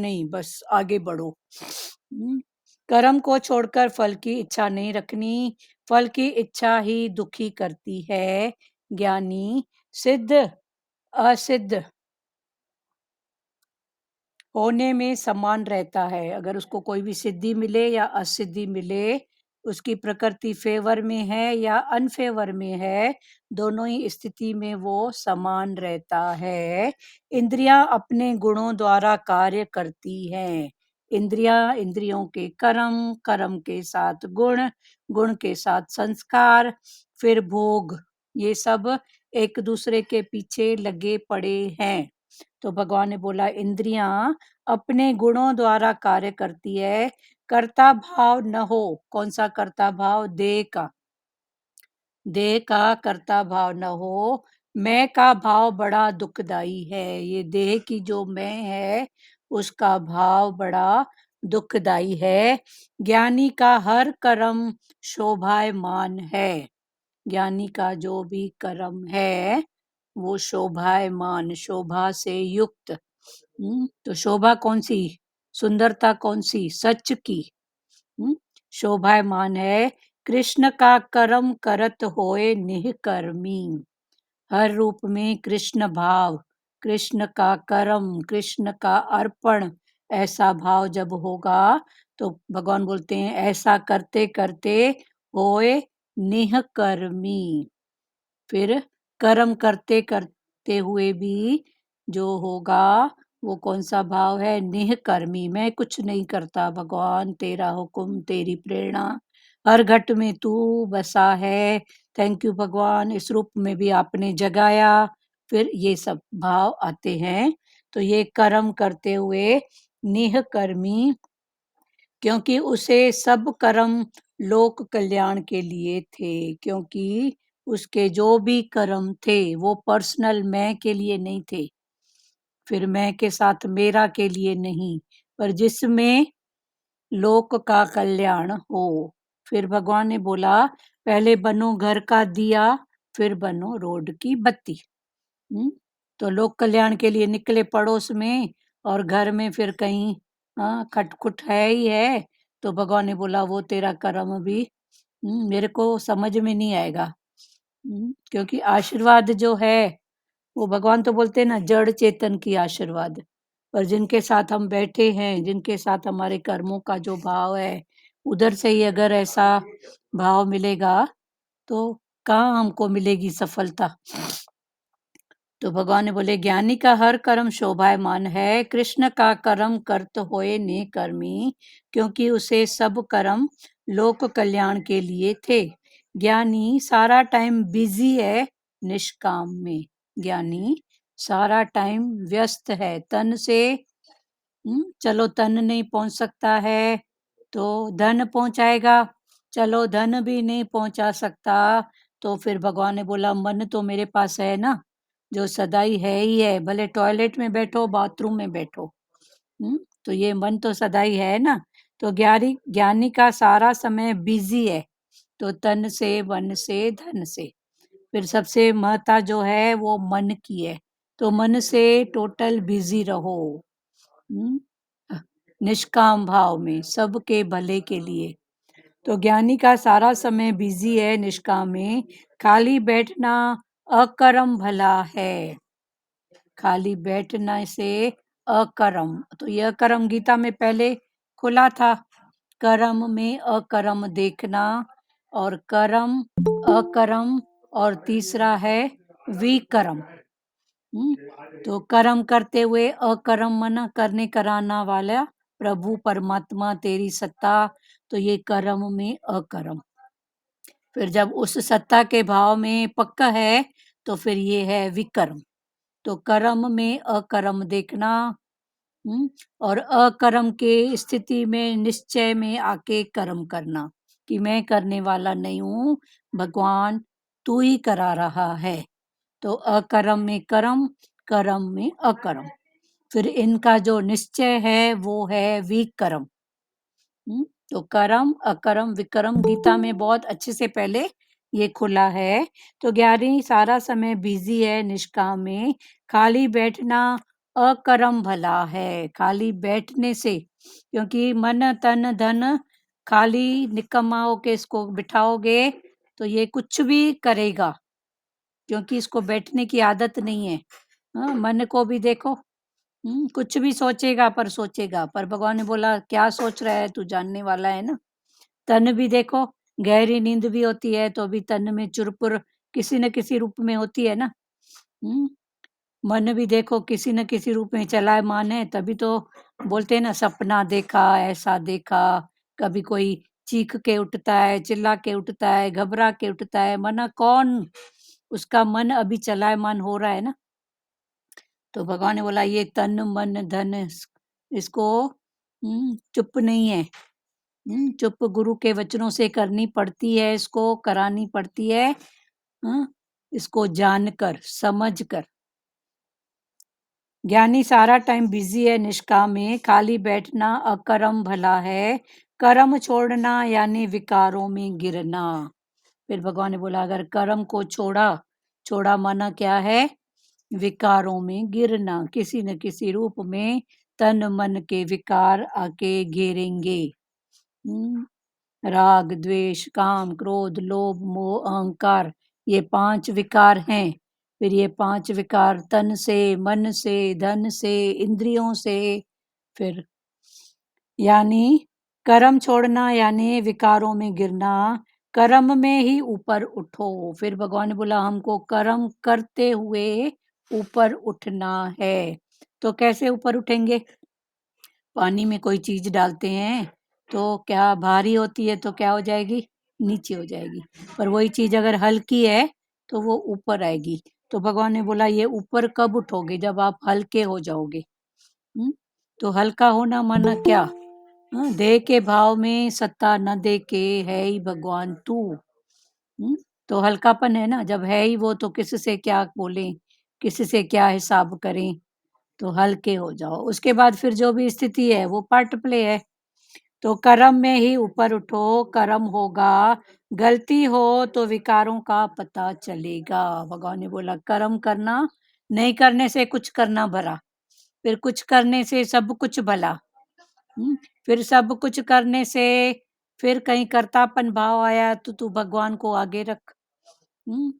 नहीं, बस आगे बढ़ो। कर्म को छोड़कर फल की इच्छा नहीं रखनी, फल की इच्छा ही दुखी करती है। ज्ञानी सिद्ध असिद्ध होने में समान रहता है। अगर उसको कोई भी सिद्धि मिले या असिद्धि मिले, उसकी प्रकृति फेवर में है या अनफेवर में है, दोनों ही स्थिति में वो समान रहता है। इंद्रियां अपने गुणों द्वारा कार्य करती हैं। इंद्रियां, इंद्रियों के कर्म, कर्म के साथ गुण, गुण के साथ संस्कार, फिर भोग, ये सब एक दूसरे के पीछे लगे पड़े हैं। तो भगवान ने बोला इंद्रियां अपने गुणों द्वारा कार्य करती है, कर्ता भाव न हो। कौन सा कर्ता भाव? देह का। देह का कर्ता भाव न हो। मैं का भाव बड़ा दुखदाई है। ये देह की जो मैं है, उसका भाव बड़ा दुखदाई है। ज्ञानी का हर कर्म शोभायमान है। ज्ञानी का जो भी कर्म है, वो शोभायमान, शोभा से युक्त। तो शोभा कौन सी? सुंदरता कौन सी? सच की। शोभायमान है। कृष्ण का कर्म करत होए निःकर्मी। हर रूप में कृष्ण भाव, कृष्ण का कर्म, कृष्ण का अर्पण, ऐसा भाव जब होगा तो भगवान बोलते हैं ऐसा करते करते होए निःकर्मी। फिर कर्म करते करते हुए भी जो होगा वो कौन सा भाव है? निःकर्मी। मैं कुछ नहीं करता भगवान, तेरा हुक्म, तेरी प्रेरणा, हर घट में तू बसा है। थैंक यू भगवान, इस रूप में भी आपने जगाया। फिर ये सब भाव आते हैं। तो ये कर्म करते हुए निःकर्मी, क्योंकि उसे सब कर्म लोक कल्याण के लिए थे। क्योंकि उसके जो भी कर्म थे वो पर्सनल मैं के लिए नहीं थे, फिर मैं के साथ मेरा के लिए नहीं, पर जिसमें लोक का कल्याण हो। फिर भगवान ने बोला पहले बनो घर का दिया, फिर बनो रोड की बत्ती। तो लोक कल्याण के लिए निकले पड़ोस में, और घर में फिर कहीं खटखुट है ही है, तो भगवान ने बोला वो तेरा कर्म भी मेरे को समझ में नहीं आएगा। क्योंकि आशीर्वाद जो है, वो भगवान तो बोलते हैं ना, जड़ चेतन की आशीर्वाद। पर जिनके साथ हम बैठे हैं, जिनके साथ हमारे कर्मों का जो भाव है, उधर से ही अगर ऐसा भाव मिलेगा तो कहाँ हमको मिलेगी सफलता। तो भगवान ने बोले ज्ञानी का हर कर्म शोभायमान है, कृष्ण का कर्म करत होए ने कर्मी, क्योंकि उसे सब कर्म लोक कल्याण के लिए थे। ज्ञानी सारा टाइम बिजी है निष्काम में। ज्ञानी सारा टाइम व्यस्त है तन से। चलो तन नहीं पहुंच सकता है तो धन पहुंचाएगा। चलो धन भी नहीं पहुंचा सकता तो फिर भगवान ने बोला मन तो मेरे पास है ना, जो सदाई है ही है, भले टॉयलेट में बैठो, बाथरूम में बैठो। तो ये मन तो सदाई है ना। तो ज्ञानी ज्ञानी का सारा समय बिजी है, तो तन से, मन से, धन से। फिर सबसे महत्ता जो है वो मन की है, तो मन से टोटल बिजी रहो। निष्काम भाव में, सबके भले के लिए। तो ज्ञानी का सारा समय बिजी है निष्काम में। खाली बैठना अकर्म भला है। खाली बैठने से अकर्म, तो यह कर्म गीता में पहले खुला था। कर्म में अकर्म देखना, और कर्म, अकर्म, और तीसरा है विकर्म। तो कर्म करते हुए अकर्म मना करने कराना वाला प्रभु परमात्मा तेरी सत्ता, तो ये कर्म में अकर्म। फिर जब उस सत्ता के भाव में पक्का है तो फिर ये है विकर्म। तो कर्म में अकर्म देखना, और अकर्म के स्थिति में निश्चय में आके कर्म करना कि मैं करने वाला नहीं हूँ, भगवान तू ही करा रहा है। तो अकर्म में कर्म, कर्म में अकर्म। फिर इनका जो निश्चय है वो है विकर्म। तो कर्म, अकर्म, विकर्म गीता में बहुत अच्छे से पहले ये खुला है। तो ज्ञानी सारा समय बिजी है निष्काम में। खाली बैठना अकर्म भला है। खाली बैठने से, क्योंकि मन तन धन खाली निकम्मा होके इसको बिठाओगे तो ये कुछ भी करेगा, क्योंकि इसको बैठने की आदत नहीं है। हाँ, मन को भी देखो, कुछ भी सोचेगा पर सोचेगा, पर भगवान ने बोला क्या सोच रहा है तू जानने वाला है ना। तन भी देखो, गहरी नींद भी होती है तो भी तन में चुरपुर किसी न किसी रूप में होती है ना। हम्म मन भी देखो किसी न किसी रूप में चलायमान है, तभी तो बोलते हैं ना सपना देखा, ऐसा देखा। कभी कोई चीख के उठता है, चिल्ला के उठता है, घबरा के उठता है, मना कौन, उसका मन अभी चलायमान हो रहा है ना। तो भगवान ने बोला ये तन मन धन इसको चुप नहीं है। चुप गुरु के वचनों से करनी पड़ती है, इसको करानी पड़ती है। इसको जानकर समझ कर। ज्ञानी सारा टाइम बिजी है निष्काम में, खाली बैठना अकर्म भला है। कर्म छोड़ना यानी विकारों में गिरना। फिर भगवान ने बोला अगर कर्म को छोड़ा, छोड़ा माना क्या है, विकारों में गिरना, किसी न किसी रूप में तन मन के विकार आके घेरेंगे। राग द्वेष काम क्रोध लोभ मोह अहंकार, ये 5 विकार हैं। फिर ये 5 विकार तन से, मन से, धन से, इंद्रियों से। फिर यानी कर्म छोड़ना यानी विकारों में गिरना, कर्म में ही ऊपर उठो। फिर भगवान ने बोला हमको कर्म करते हुए ऊपर उठना है। तो कैसे ऊपर उठेंगे? पानी में कोई चीज डालते हैं तो क्या भारी होती है तो क्या हो जाएगी, नीचे हो जाएगी। पर वही चीज अगर हल्की है तो वो ऊपर आएगी। तो भगवान ने बोला ये ऊपर कब उठोगे, जब आप हल्के हो जाओगे। तो हल्का होना माना क्या, देह के भाव में सत्ता न दे के है ही भगवान तू। तो हल्कापन है ना, जब है ही वो तो किससे क्या बोलें, किससे क्या हिसाब करें। तो हल्के हो जाओ, उसके बाद फिर जो भी स्थिति है वो पार्ट प्ले है। तो कर्म में ही ऊपर उठो, कर्म होगा, गलती हो तो विकारों का पता चलेगा। भगवान ने बोला कर्म करना, नहीं करने से कुछ करना भला, फिर कुछ करने से सब कुछ भला। फिर सब कुछ करने से फिर कहीं कर्तापन भाव आया तो तू भगवान को आगे रख।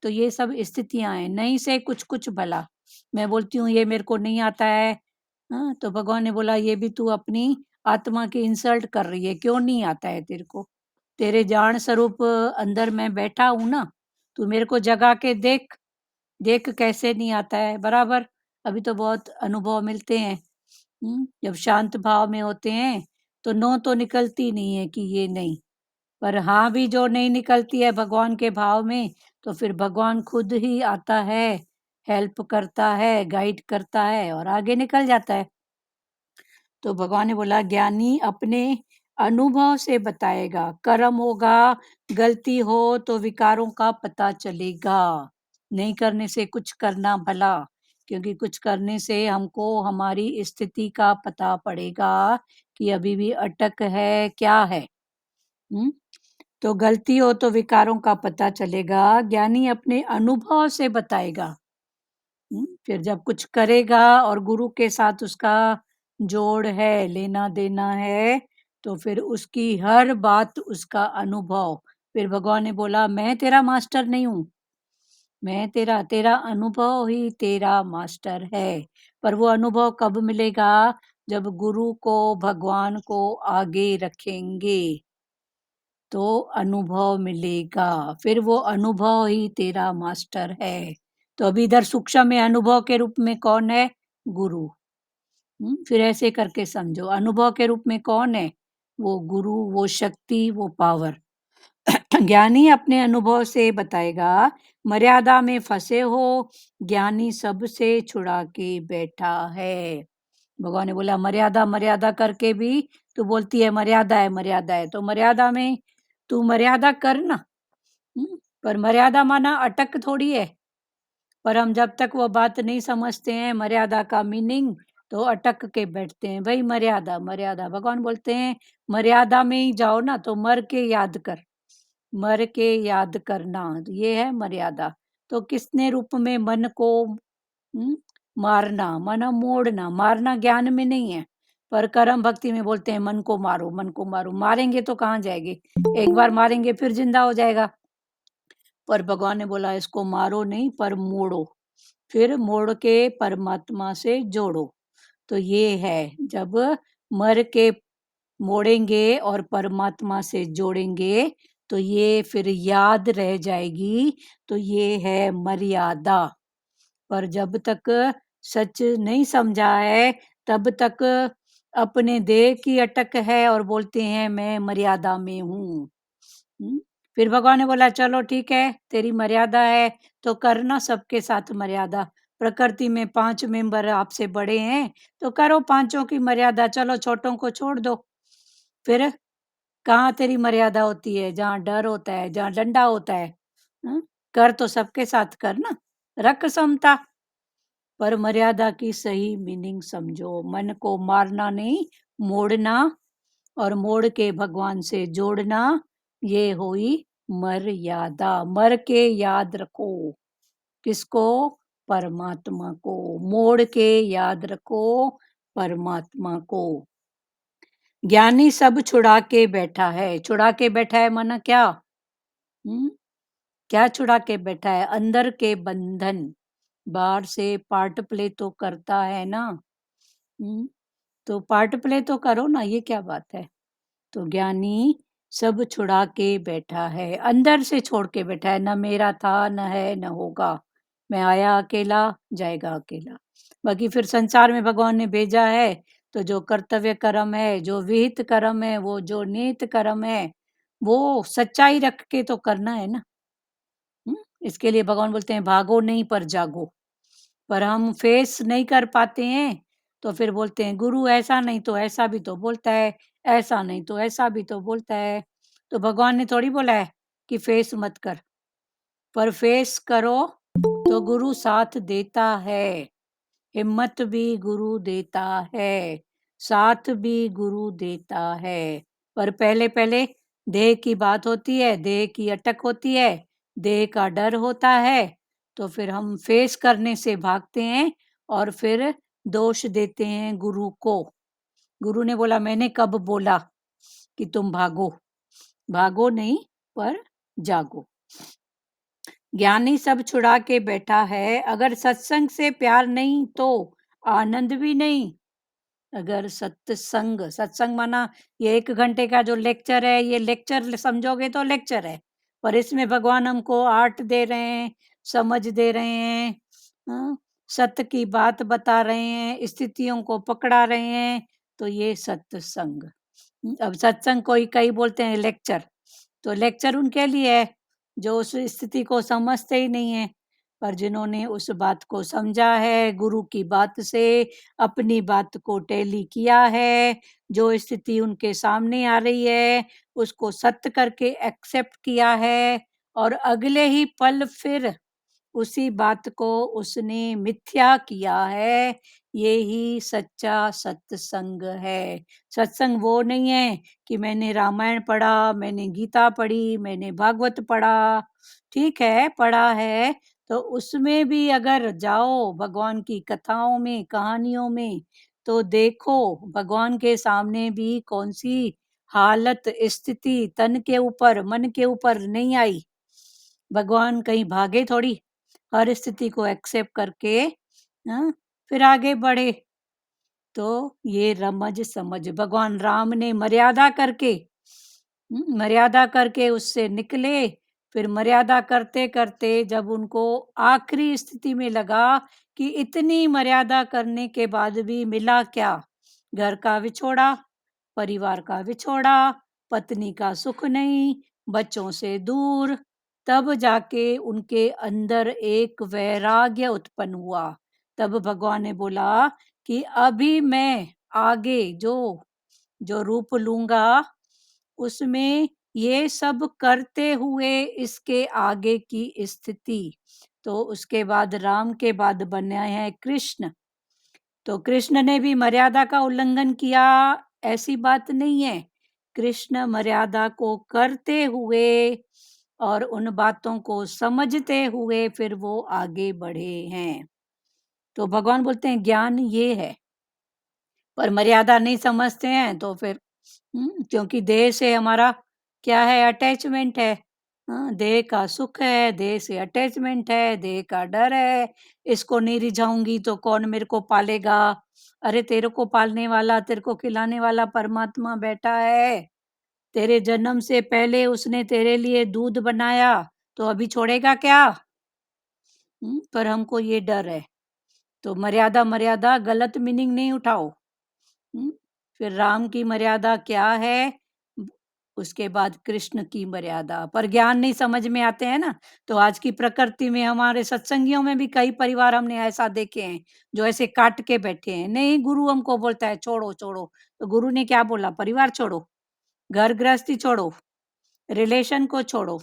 तो ये सब स्थितियां हैं, नहीं से कुछ कुछ भला। मैं बोलती हूँ ये मेरे को नहीं आता है, तो भगवान ने बोला ये भी तू अपनी आत्मा की इंसल्ट कर रही है, क्यों नहीं आता है तेरे को, तेरे जान स्वरूप अंदर मैं बैठा हूं ना, तू मेरे को जगा के देख, देख कैसे नहीं आता है बराबर। अभी तो बहुत अनुभव मिलते हैं। जब शांत भाव में होते हैं तो नो तो निकलती नहीं है कि ये नहीं, पर हाँ भी जो नहीं निकलती है भगवान के भाव में, तो फिर भगवान खुद ही आता है, हेल्प करता है, गाइड करता है और आगे निकल जाता है। तो भगवान ने बोला ज्ञानी अपने अनुभव से बताएगा, कर्म होगा, गलती हो तो विकारों का पता चलेगा। नहीं करने से कुछ करना भला, क्योंकि कुछ करने से हमको हमारी स्थिति का पता पड़ेगा कि अभी भी अटक है क्या है। हम्म तो गलती हो तो विकारों का पता चलेगा, ज्ञानी अपने अनुभव से बताएगा। फिर जब कुछ करेगा और गुरु के साथ उसका जोड़ है, लेना देना है, तो फिर उसकी हर बात उसका अनुभव। फिर भगवान ने बोला मैं तेरा मास्टर नहीं हूँ, मैं तेरा तेरा अनुभव ही तेरा मास्टर है। पर वो अनुभव कब मिलेगा, जब गुरु को भगवान को आगे रखेंगे तो अनुभव मिलेगा। फिर वो अनुभव ही तेरा मास्टर है। तो अभी इधर सूक्ष्म में अनुभव के रूप में कौन है, गुरु। फिर ऐसे करके समझो अनुभव के रूप में कौन है, वो गुरु, वो शक्ति, वो पावर। ज्ञानी अपने अनुभव से बताएगा, मर्यादा में फंसे हो, ज्ञानी सबसे छुड़ा के बैठा है। भगवान ने बोला मर्यादा मर्यादा करके भी तू बोलती है मर्यादा है, तो मर्यादा में तू मर्यादा कर ना। पर मर्यादा माना अटक थोड़ी है। पर हम जब तक वो बात नहीं समझते हैं मर्यादा का मीनिंग, तो अटक के बैठते हैं, भाई मर्यादा मर्यादा। भगवान बोलते हैं मर्यादा में ही जाओ ना, तो मर के याद कर, मर के याद करना, तो ये है मर्यादा। तो किसने रूप में मन को मारना माना मोड़ना, मारना ज्ञान में नहीं है, पर कर्म भक्ति में बोलते हैं मन को मारो, मन को मारो। मारेंगे तो कहाँ जाएंगे, एक बार मारेंगे फिर जिंदा हो जाएगा। पर भगवान ने बोला इसको मारो नहीं पर मोड़ो, फिर मोड़ के परमात्मा से जोड़ो। तो ये है, जब मर के मोड़ेंगे और परमात्मा से जोड़ेंगे तो ये फिर याद रह जाएगी। तो ये है मर्यादा। पर जब तक सच नहीं समझा है तब तक अपने देह की अटक है और बोलते हैं मैं मर्यादा में हूँ। फिर भगवान ने बोला चलो ठीक है, तेरी मर्यादा है तो करना सबके साथ मर्यादा। प्रकृति में 5 मेंबर आपसे बड़े हैं तो करो पांचों की मर्यादा, चलो छोटों को छोड़ दो। फिर कहाँ तेरी मर्यादा होती है, जहाँ डर होता है, जहाँ डंडा होता है। हम्म, कर तो सबके साथ करना, रख समता, पर मर्यादा की सही मीनिंग समझो। मन को मारना नहीं, मोड़ना, और मोड़ के भगवान से जोड़ना, ये हुई मर्यादा। मर के याद रखो किसको, परमात्मा को। मोड़ के याद रखो परमात्मा को। ज्ञानी सब छुड़ा के बैठा है। छुड़ा के बैठा है माना क्या? क्या छुड़ा के बैठा है? अंदर के बंधन। बाहर से पार्ट प्ले तो करता है ना। तो पार्ट प्ले तो करो ना, ये क्या बात है। तो ज्ञानी सब छुड़ा के बैठा है, अंदर से छोड़ के बैठा है। न मेरा था, न है, न होगा। मैं आया अकेला, जाएगा अकेला। बाकी फिर संसार में भगवान ने भेजा है तो जो कर्तव्य कर्म है, जो विहित कर्म है, वो जो नियत कर्म है, वो सच्चाई रख के तो करना है ना। इसके लिए भगवान बोलते हैं भागो नहीं पर जागो। पर हम फेस नहीं कर पाते हैं तो फिर बोलते हैं गुरु ऐसा नहीं तो ऐसा भी तो बोलता है, ऐसा नहीं तो ऐसा भी तो बोलता है। तो भगवान ने थोड़ी बोला है कि फेस मत कर, पर फेस करो तो गुरु साथ देता है। हिम्मत भी गुरु देता है, साथ भी गुरु देता है। पर पहले पहले देह की बात होती है, देह की अटक होती है, देह का डर होता है। तो फिर हम फेस करने से भागते हैं और फिर दोष देते हैं गुरु को। गुरु ने बोला मैंने कब बोला कि तुम भागो? भागो नहीं पर जागो। ज्ञानी सब छुड़ा के बैठा है। अगर सत्संग से प्यार नहीं तो आनंद भी नहीं। अगर सत्संग, सत्संग माना ये 1 घंटे का जो लेक्चर है, ये लेक्चर समझोगे तो लेक्चर है, पर इसमें भगवान हमको आर्ट दे रहे हैं, समझ दे रहे हैं, हाँ, सत्य की बात बता रहे हैं, स्थितियों को पकड़ा रहे हैं। तो ये सत्संग। अब सत्संग कोई कई बोलते हैं लेक्चर, तो लेक्चर उनके लिए है जो उस स्थिति को समझते ही नहीं है। पर जिन्होंने उस बात को समझा है, गुरु की बात से अपनी बात को टैली किया है, जो स्थिति उनके सामने आ रही है उसको सत्य करके एक्सेप्ट किया है, और अगले ही पल फिर उसी बात को उसने मिथ्या किया है, ये ही सच्चा सत्संग है। सत्संग वो नहीं है कि मैंने रामायण पढ़ा, मैंने गीता पढ़ी, मैंने भागवत पढ़ा। ठीक है, पढ़ा है, तो उसमें भी अगर जाओ भगवान की कथाओं में, कहानियों में, तो देखो भगवान के सामने भी कौन सी हालत, स्थिति तन के ऊपर, मन के ऊपर नहीं आई। भगवान कहीं भागे थोड़ी, हर स्थिति को एक्सेप्ट करके, हाँ, फिर आगे बढ़े। तो ये रमज समझ, भगवान राम ने मर्यादा करके, मर्यादा करके उससे निकले। फिर मर्यादा करते करते जब उनको आखिरी स्थिति में लगा कि इतनी मर्यादा करने के बाद भी मिला क्या, घर का विछोड़ा, परिवार का विछोड़ा, पत्नी का सुख नहीं, बच्चों से दूर, तब जाके उनके अंदर एक वैराग्य उत्पन्न हुआ। तब भगवान ने बोला कि अभी मैं आगे जो जो रूप लूंगा उसमें ये सब करते हुए इसके आगे की स्थिति। तो उसके बाद राम के बाद बने हैं कृष्ण। तो कृष्ण ने भी मर्यादा का उल्लंघन किया, ऐसी बात नहीं है। कृष्ण मर्यादा को करते हुए और उन बातों को समझते हुए फिर वो आगे बढ़े हैं। तो भगवान बोलते हैं ज्ञान ये है, पर मर्यादा नहीं समझते हैं तो फिर क्योंकि देह से हमारा क्या है, अटैचमेंट है। हाँ, देह का सुख है, देह से अटैचमेंट है, देह का डर है, इसको नहीं रिझाऊंगी तो कौन मेरे को पालेगा। अरे तेरे को पालने वाला, तेरे को खिलाने वाला परमात्मा बैठा है। तेरे जन्म से पहले उसने तेरे लिए दूध बनाया, तो अभी छोड़ेगा क्या? पर हमको ये डर है। तो मर्यादा मर्यादा गलत मीनिंग नहीं उठाओ। हुँ? फिर राम की मर्यादा क्या है? ब उसके बाद कृष्ण की मर्यादा, पर ज्ञान नहीं समझ में आते हैं ना, तो आज की प्रकृति में हमारे सत्संगियों में भी कई परिवार हमने ऐसा देखे हैं, जो ऐसे काट के बैठे हैं। नहीं, गुरु हमको बोलता है छोड़ो, छोड़ो, तो गुरु ने क्या बोला? परिवार छोड़ो, घर गृहस्थी छोड़ो, रिलेशन को छोड़ो।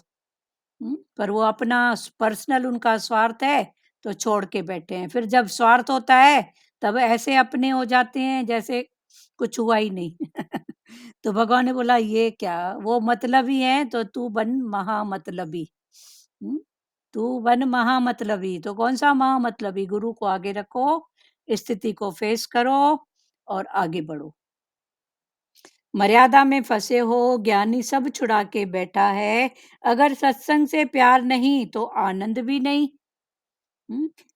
पर वो अपना पर्सनल उनका स्वार्थ है, तो छोड़ के बैठे हैं। फिर जब स्वार्थ होता है, तब ऐसे अपने हो जाते हैं जैसे कुछ हुआ ही नहीं। तो भगवान ने बोला ये क्या, वो मतलबी है तो तू बन महामतलबी। हम्म, तू बन महामतलबी। तो कौन सा महामतलबी? गुरु को आगे रखो, स्थिति को फेस करो और आगे बढ़ो। मर्यादा में फंसे हो, ज्ञानी सब छुड़ा के बैठा है। अगर सत्संग से प्यार नहीं तो आनंद भी नहीं।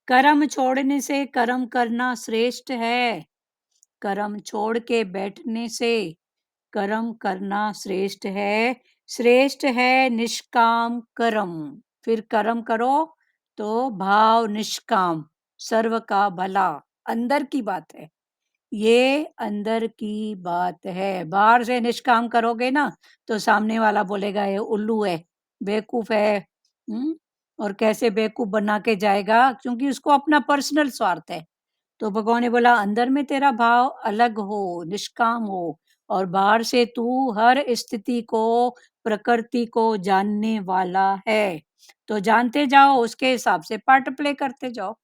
कर्म छोड़ने से कर्म करना श्रेष्ठ है। कर्म छोड़ के बैठने से कर्म करना श्रेष्ठ है। श्रेष्ठ है निष्काम कर्म। फिर कर्म करो तो भाव निष्काम, सर्व का भला, अंदर की बात है। ये अंदर की बात है। बाहर से निष्काम करोगे ना, तो सामने वाला बोलेगा ये उल्लू है, बेवकूफ है। और कैसे बेवकूफ बना के जाएगा, क्योंकि उसको अपना पर्सनल स्वार्थ है। तो भगवान ने बोला अंदर में तेरा भाव अलग हो, निष्काम हो, और बाहर से तू हर स्थिति को, प्रकृति को जानने वाला है। तो जानते जाओ, उसके हिसाब से पार्ट प्ले करते जाओ।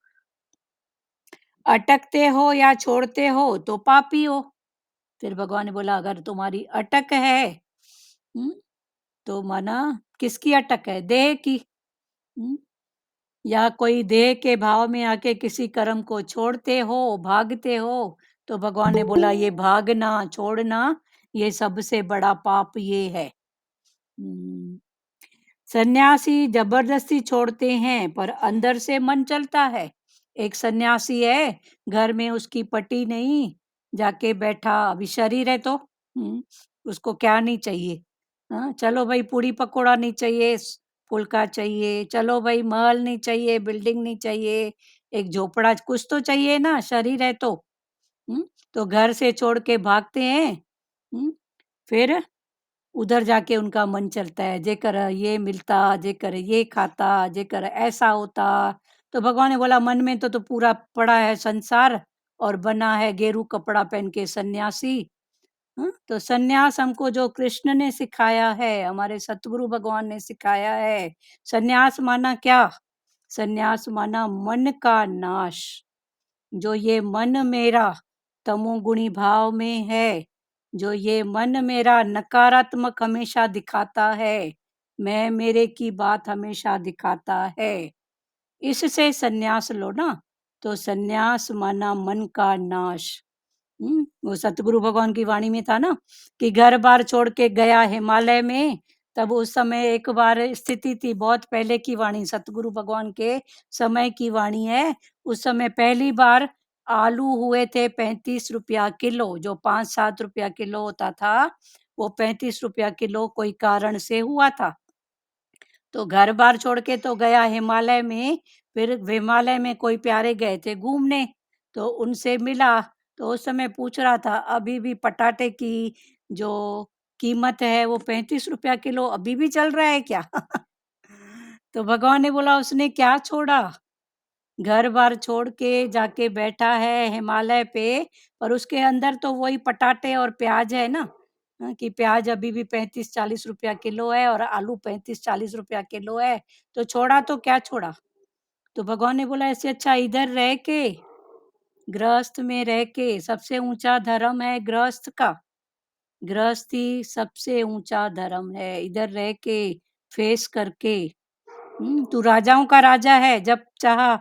अटकते हो या छोड़ते हो तो पापी हो। फिर भगवान ने बोला अगर तुम्हारी अटक है, हम्म, तो माना किसकी अटक है? देह की। हम्म, या कोई देह के भाव में आके किसी कर्म को छोड़ते हो, भागते हो, तो भगवान ने बोला ये भागना, छोड़ना, ये सबसे बड़ा पाप ये है। हम्म, सन्यासी जबरदस्ती छोड़ते हैं, पर अंदर से मन चलता है। एक सन्यासी है, घर में उसकी पटी नहीं, जाके बैठा, अभी शरीर है तो उसको क्या नहीं चाहिए? हाँ, चलो भाई पूड़ी पकोड़ा नहीं चाहिए, फुल्का चाहिए, चलो भाई महल नहीं चाहिए, बिल्डिंग नहीं चाहिए, एक झोपड़ा कुछ तो चाहिए ना, शरीर है तो। तो घर से छोड़ के भागते हैं। फिर उधर जाके उनका मन चलता है, जेकर ये मिलता, जेकर ये खाता, जेकर ऐसा होता। तो भगवान ने बोला मन में तो पूरा पड़ा है संसार, और बना है गेरू कपड़ा पहन के सन्यासी। तो सन्यास हमको जो कृष्ण ने सिखाया है, हमारे सतगुरु भगवान ने सिखाया है। सन्यास माना क्या? सन्यास माना मन का नाश। जो ये मन मेरा तमोगुणी भाव में है, जो ये मन मेरा नकारात्मक हमेशा दिखाता है, मैं मेरे की बात हमेशा दिखाता है, इससे सन्यास लो ना। तो सन्यास माना मन का नाश। वो सतगुरु भगवान की वाणी में था ना, कि घर बार छोड़ के गया हिमालय में। तब उस समय एक बार स्थिति थी, बहुत पहले की वाणी, सतगुरु भगवान के समय की वाणी है। उस समय पहली बार आलू हुए थे 35 रुपया किलो, जो 5-7 रुपया किलो होता था, वो 35 रुपया किलो कोई कारण से हुआ था। तो घर बार छोड़ के तो गया हिमालय में। फिर हिमालय में कोई प्यारे गए थे घूमने, तो उनसे मिला। तो उस समय पूछ रहा था अभी भी पटाटे की जो कीमत है वो 35 रुपया किलो अभी भी चल रहा है क्या? तो भगवान ने बोला उसने क्या छोड़ा? घर बार छोड़ के जाके बैठा है हिमालय पे, पर उसके अंदर तो वही पटाटे और प्याज है ना। कि प्याज अभी भी 35-40 रुपया किलो है और आलू 35-40 रुपया किलो है। तो छोड़ा तो क्या छोड़ा? तो भगवान ने बोला ऐसे अच्छा इधर रह के, गृहस्थ में रह के, सबसे ऊंचा धर्म है गृहस्थ का। गृहस्थी सबसे ऊंचा धर्म है, इधर रह के, फेस करके। तू राजाओं का राजा है, जब चाहा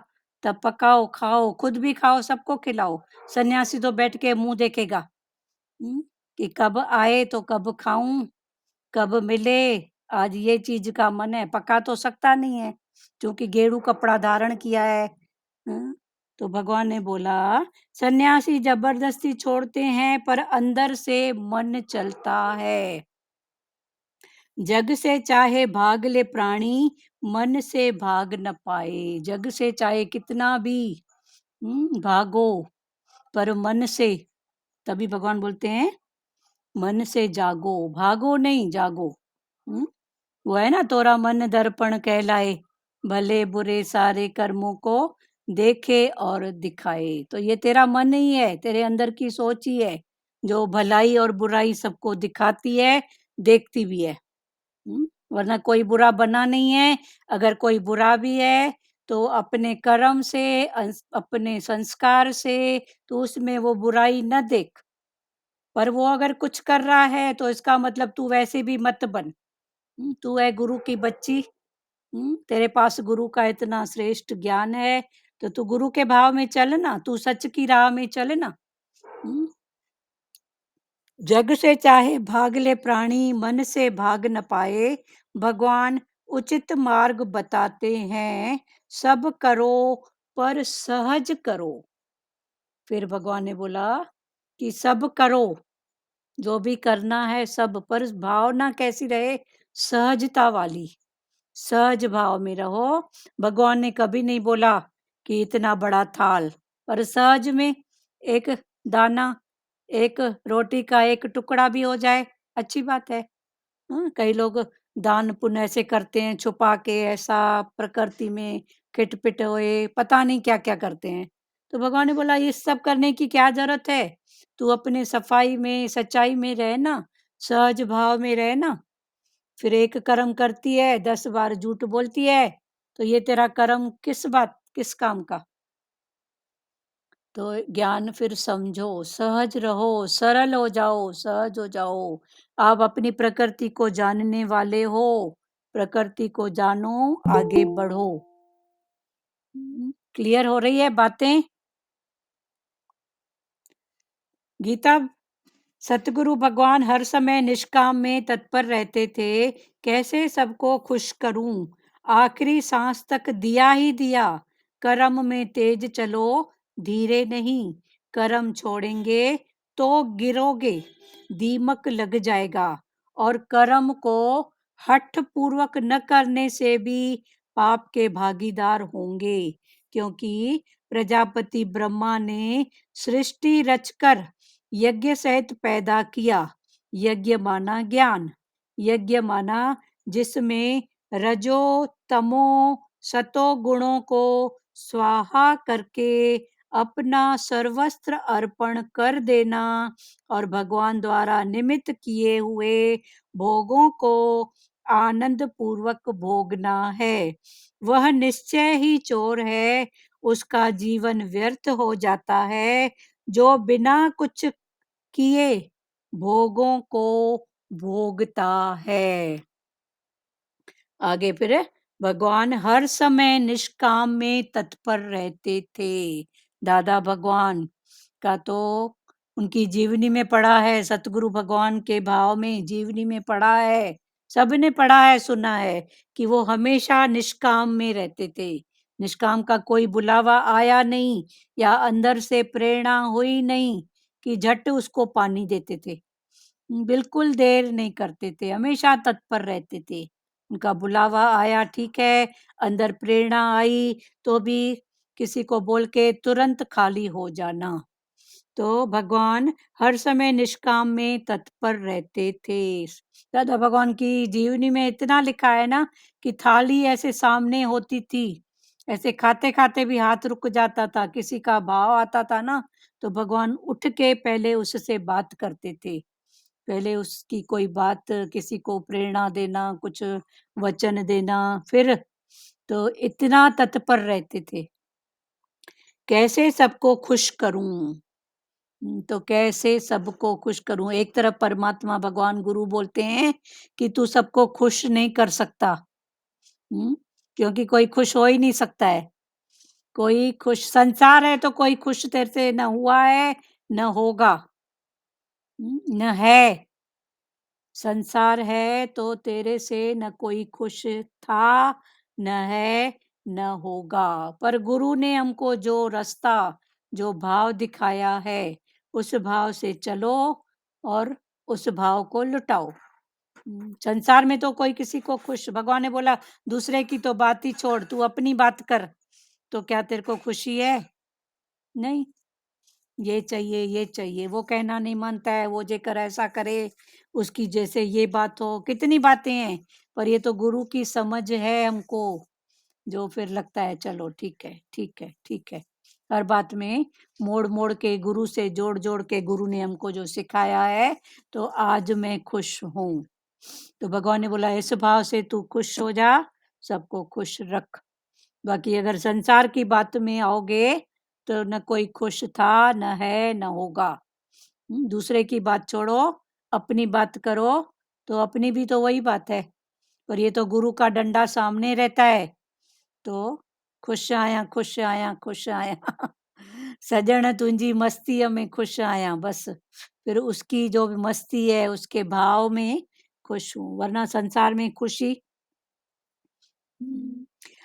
तब पकाओ, खाओ, खुद भी खाओ, सबको खिलाओ। सन्यासी तो बैठ के मुँह देखेगा, कि कब आए तो कब खाऊँ, कब मिले, आज ये चीज़ का मन है, पका तो सकता नहीं है, क्योंकि गेरू कपड़ा धारण किया है। तो भगवान ने बोला, सन्यासी ज़बरदस्ती छोड़ते हैं, पर अंदर से मन चलता है। जग से चाहे भाग ले प्राणी, मन से भाग न पाए। जग से चाहे कितना भी भागो, पर मन से, तभी भगवान बोलते हैं मन से जागो, भागो नहीं, जागो। वो है ना, तोरा मन दर्पण कहलाए, भले बुरे सारे कर्मों को देखे और दिखाए। तो ये तेरा मन ही है, तेरे अंदर की सोच ही है, जो भलाई और बुराई सबको दिखाती है, देखती भी है। वरना कोई बुरा बना नहीं है। अगर कोई बुरा भी है तो अपने कर्म से, अपने संस्कार से, तो उसमें वो बुराई न देख। पर वो अगर कुछ कर रहा है तो इसका मतलब तू वैसे भी मत बन। तू है गुरु की बच्ची, तेरे पास गुरु का इतना श्रेष्ठ ज्ञान है, तो तू गुरु के भाव में चल ना, तू सच की राह में चल ना। जग से चाहे भाग ले प्राणी, मन से भाग न पाए। भगवान उचित मार्ग बताते हैं, सब करो पर सहज करो। फिर भगवान ने बोला कि सब करो, जो भी करना है सब, पर भावना कैसी रहे, सहजता वाली, सहज भाव में रहो। भगवान ने कभी नहीं बोला कि इतना बड़ा थाल, पर सहज में एक दाना, एक रोटी का एक टुकड़ा भी हो जाए, अच्छी बात है। कई लोग दान पुण्य ऐसे करते हैं छुपा के, ऐसा प्रकृति में खिटपिट हुए, पता नहीं क्या क्या करते हैं। तो भगवान ने बोला ये सब करने की क्या जरूरत है, तू अपने सफाई में, सच्चाई में रहे ना, सहज भाव में रहे ना। फिर एक कर्म करती है, 10 बार झूठ बोलती है, तो ये तेरा कर्म किस बात, किस काम का। तो ज्ञान फिर समझो, सहज रहो, सरल हो जाओ, सहज हो जाओ। आप अपनी प्रकृति को जानने वाले हो, प्रकृति को जानो, आगे बढ़ो। क्लियर हो रही है बातें? गीता। सतगुरु भगवान हर समय निष्काम में तत्पर रहते थे, कैसे सबको खुश करूं, आखिरी सांस तक दिया ही दिया। कर्म में तेज चलो, धीरे नहीं, कर्म छोड़ेंगे तो गिरोगे, दीमक लग जाएगा। और कर्म को हठ पूर्वक न करने से भी पाप के भागीदार होंगे, क्योंकि प्रजापति ब्रह्मा ने सृष्टि रचकर यज्ञ सहित पैदा किया। यज्ञ माना ज्ञान, यज्ञ माना जिसमें रजो तमो सतो गुणों को स्वाहा करके अपना सर्वस्त्र अर्पण कर देना, और भगवान द्वारा निमित्त किए हुए भोगों को आनंद पूर्वक भोगना है। वह निश्चय ही चोर है, उसका जीवन व्यर्थ हो जाता है, जो बिना कुछ किए भोगों को भोगता है। आगे फिर, भगवान हर समय निष्काम में तत्पर रहते थे। दादा भगवान का तो उनकी जीवनी में पढ़ा है, सतगुरु भगवान के भाव में जीवनी में पढ़ा है, सबने पढ़ा है, सुना है कि वो हमेशा निष्काम में रहते थे। निष्काम का कोई बुलावा आया नहीं, या अंदर से प्रेरणा हुई नहीं कि झट उसको पानी देते थे। बिल्कुल देर नहीं करते थे, हमेशा तत्पर रहते थे। उनका बुलावा आया, ठीक है, अंदर प्रेरणा आई तो भी किसी को बोल के तुरंत खाली हो जाना। तो भगवान हर समय निष्काम में तत्पर रहते थे। दादा भगवान की जीवनी में इतना लिखा है ना, कि थाली ऐसे सामने होती थी, ऐसे खाते खाते भी हाथ रुक जाता था, किसी का भाव आता था ना, तो भगवान उठ के पहले उससे बात करते थे। पहले उसकी कोई बात, किसी को प्रेरणा देना, कुछ वचन देना, फिर तो इतना तत्पर रहते थे। कैसे सबको खुश करूं, तो कैसे सबको खुश करूं। एक तरफ परमात्मा भगवान गुरु बोलते हैं कि तू सबको खुश नहीं कर सकता, क्योंकि कोई खुश हो ही नहीं सकता है। कोई खुश संसार है तो कोई खुश तेरे से न हुआ है, न होगा। न है। संसार है तो तेरे से न कोई खुश था, न है, न होगा। पर गुरु ने हमको जो रास्ता, जो भाव दिखाया है, उस भाव से चलो और उस भाव को लुटाओ। संसार में तो कोई किसी को खुश, भगवान ने बोला दूसरे की तो बात ही छोड़, तू अपनी बात कर। तो क्या तेरे को खुशी है? नहीं। ये चाहिए, ये चाहिए, वो कहना नहीं मानता है, वो जेकर ऐसा करे, उसकी जैसे ये बात हो, कितनी बातें हैं। पर ये तो गुरु की समझ है हमको, जो फिर लगता है चलो ठीक है, ठीक है, ठीक है। हर बात में मोड़ मोड़ के, गुरु से जोड़ जोड़ के गुरु ने हमको जो सिखाया है, तो आज मैं खुश हूँ। तो भगवान ने बोला इस भाव से तू खुश हो जा, सबको खुश रख। बाकी अगर संसार की बात में आओगे तो न कोई खुश था, न है, न होगा। दूसरे की बात छोड़ो, अपनी बात करो। तो अपनी भी तो वही बात है, पर ये तो गुरु का डंडा सामने रहता है। तो खुश आया, खुश आया, खुश आया। सजण तुंजी मस्तीअ में खुश आया, बस फिर उसकी जो भी मस्ती है, उसके भाव में खुश हूँ, वरना संसार में खुशी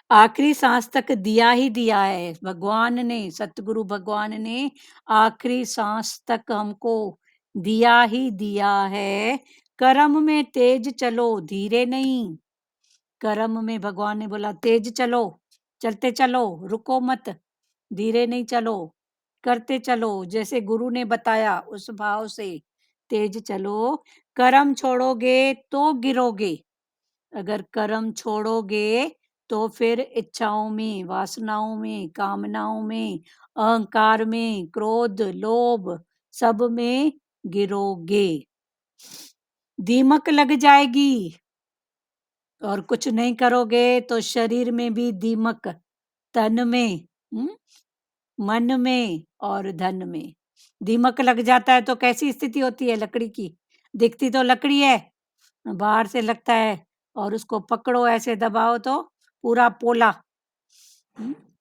आखिरी सांस तक दिया ही दिया है भगवान ने, सतगुरु भगवान ने आखिरी सांस तक हमको दिया ही दिया है। कर्म में तेज चलो, धीरे नहीं। कर्म में भगवान ने बोला तेज चलो, चलते चलो, रुको मत, धीरे नहीं चलो, करते चलो, जैसे गुरु ने बताया उस भाव से तेज चलो। कर्म छोड़ोगे तो गिरोगे। अगर कर्म छोड़ोगे तो फिर इच्छाओं में, वासनाओं में, कामनाओं में, अहंकार में, क्रोध, लोभ, सब में गिरोगे। दीमक लग जाएगी। और कुछ नहीं करोगे तो शरीर में भी दीमक, तन में, मन में और धन में। दीमक लग जाता है तो कैसी स्थिति होती है लकड़ी की? दिखती तो लकड़ी है, बाहर से लगता है, और उसको पकड़ो ऐसे दबाओ तो पूरा पोला।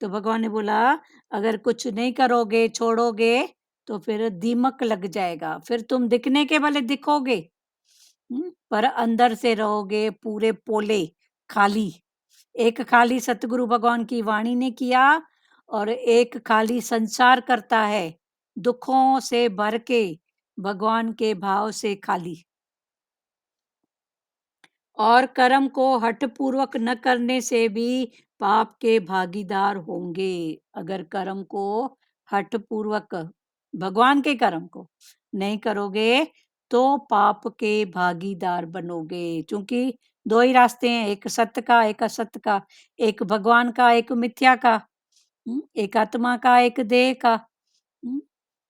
तो भगवान ने बोला अगर कुछ नहीं करोगे, छोड़ोगे, तो फिर दीमक लग जाएगा, फिर तुम दिखने के भले दिखोगे, पर अंदर से रहोगे पूरे पोले, खाली। एक खाली सतगुरु भगवान की वाणी ने किया, और एक खाली संसार करता है, दुखों से भर के, भगवान के भाव से खाली। और कर्म को हठ पूर्वक न करने से भी पाप के भागीदार होंगे। अगर कर्म को हठ पूर्वक, भगवान के कर्म को नहीं करोगे तो पाप के भागीदार बनोगे। क्योंकि दो ही रास्ते हैं, एक सत्य का, एक असत्य का, एक भगवान का, एक मिथ्या का, एक आत्मा का, एक देह का। हम्म,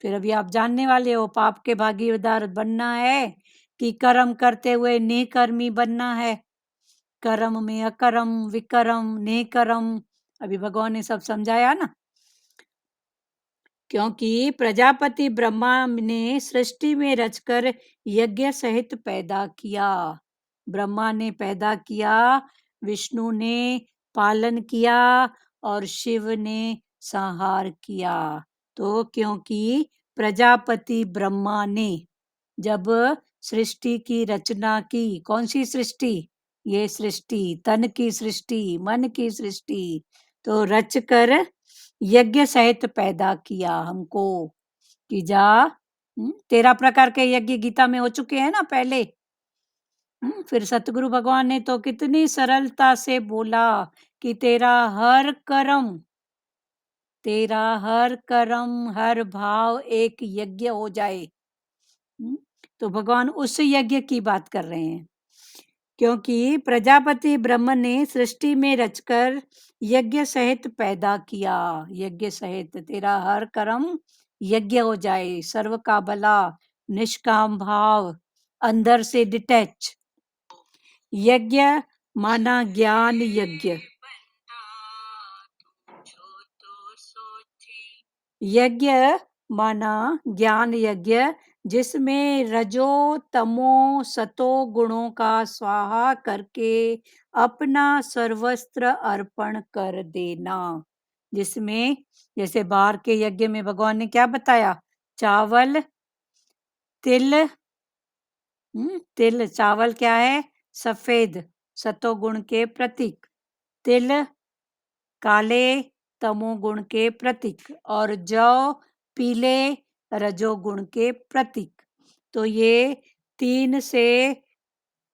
फिर अभी आप जानने वाले हो पाप के भागीदार बनना है कि कर्म करते हुए निकर्मी बनना है। कर्म में अकर्म, विकर्म, नेकर्म, अभी भगवान ने सब समझाया ना। क्योंकि प्रजापति ब्रह्मा ने सृष्टि में रचकर यज्ञ सहित पैदा किया। ब्रह्मा ने पैदा किया, विष्णु ने पालन किया, और शिव ने संहार किया। तो क्योंकि प्रजापति ब्रह्मा ने जब सृष्टि की रचना की, कौन सी सृष्टि? ये सृष्टि, तन की सृष्टि, मन की सृष्टि, तो रचकर यज्ञ सहित पैदा किया हमको कि जा 13 प्रकार के यज्ञ गीता में हो चुके हैं ना पहले। फिर सतगुरु भगवान ने तो कितनी सरलता से बोला कि तेरा हर कर्म, हर भाव एक यज्ञ हो जाए। तो भगवान उस यज्ञ की बात कर रहे हैं। क्योंकि प्रजापति ब्रह्म ने सृष्टि में रचकर यज्ञ सहित पैदा किया। यज्ञ सहित तेरा हर कर्म यज्ञ हो जाए, सर्व का भला, निष्काम भाव, अंदर से डिटैच। यज्ञ माना ज्ञान यज्ञ। यज्ञ माना ज्ञान यज्ञ, जिसमें रजो तमो सतो गुणों का स्वाहा करके अपना सर्वस्त्र अर्पण कर देना। जिसमें जैसे बाहर के यज्ञ में भगवान ने क्या बताया, चावल, तिल, तिल, चावल क्या है, सफेद, सतोगुण के प्रतीक, तिल काले तमोगुण के प्रतीक, और जौ पीले रजोगुण के प्रतीक। तो ये 3 से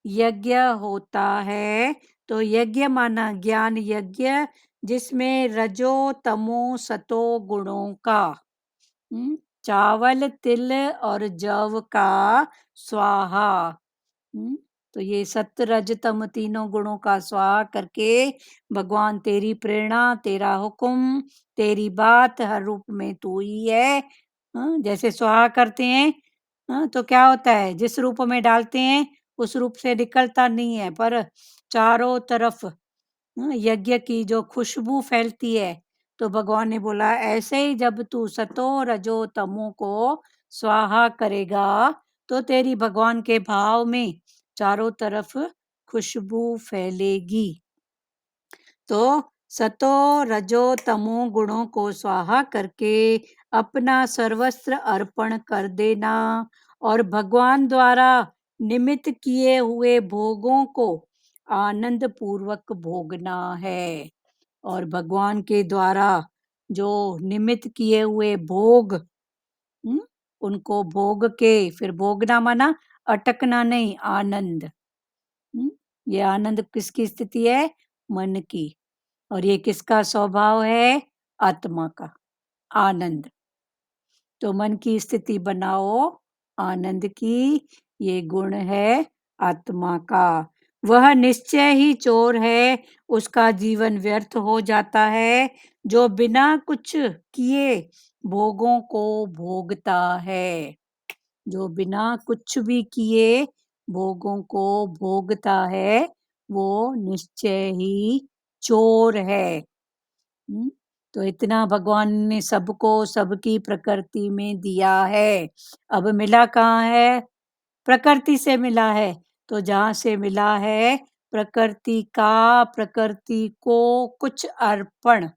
यज्ञ होता है। तो यज्ञ माना ज्ञान यज्ञ, जिसमें रजो तमो सतो गुणों का, चावल, तिल और जव का स्वाहा। हम्म, तो ये सत्य रज तम तीनों गुणों का स्वाहा करके भगवान तेरी प्रेरणा, तेरा हुक्म, तेरी बात हर रूप में तू ही है। जैसे स्वाहा करते हैं, तो क्या होता है, जिस रूप में डालते हैं उस रूप से निकलता नहीं है, पर चारों तरफ यज्ञ की जो खुशबू फैलती है। तो भगवान ने बोला ऐसे ही जब तू सतो रजो तमो को स्वाहा करेगा, तो तेरी भगवान के भाव में चारों तरफ खुशबू फैलेगी। तो सतो रजो तमो गुणों को स्वाहा करके अपना सर्वस्त्र अर्पण कर देना, और भगवान द्वारा निमित्त किए हुए भोगों को आनंद पूर्वक भोगना है। और भगवान के द्वारा जो निमित्त किए हुए भोग, हम्म, उनको भोग के फिर भोगना माना अटकना नहीं, आनंद। ये आनंद किसकी स्थिति है, मन की। और ये किसका स्वभाव है, आत्मा का, आनंद। तो मन की स्थिति बनाओ आनंद की, ये गुण है आत्मा का। वह निश्चय ही चोर है, उसका जीवन व्यर्थ हो जाता है, जो बिना कुछ किए भोगों को भोगता है। जो बिना कुछ भी किए भोगों को भोगता है, वो निश्चय ही चोर है। तो इतना भगवान ने सबको सबकी प्रकृति में दिया है। अब मिला कहाँ है, प्रकृति से मिला है। तो जहाँ से मिला है प्रकृति का, प्रकृति को कुछ अर्पण,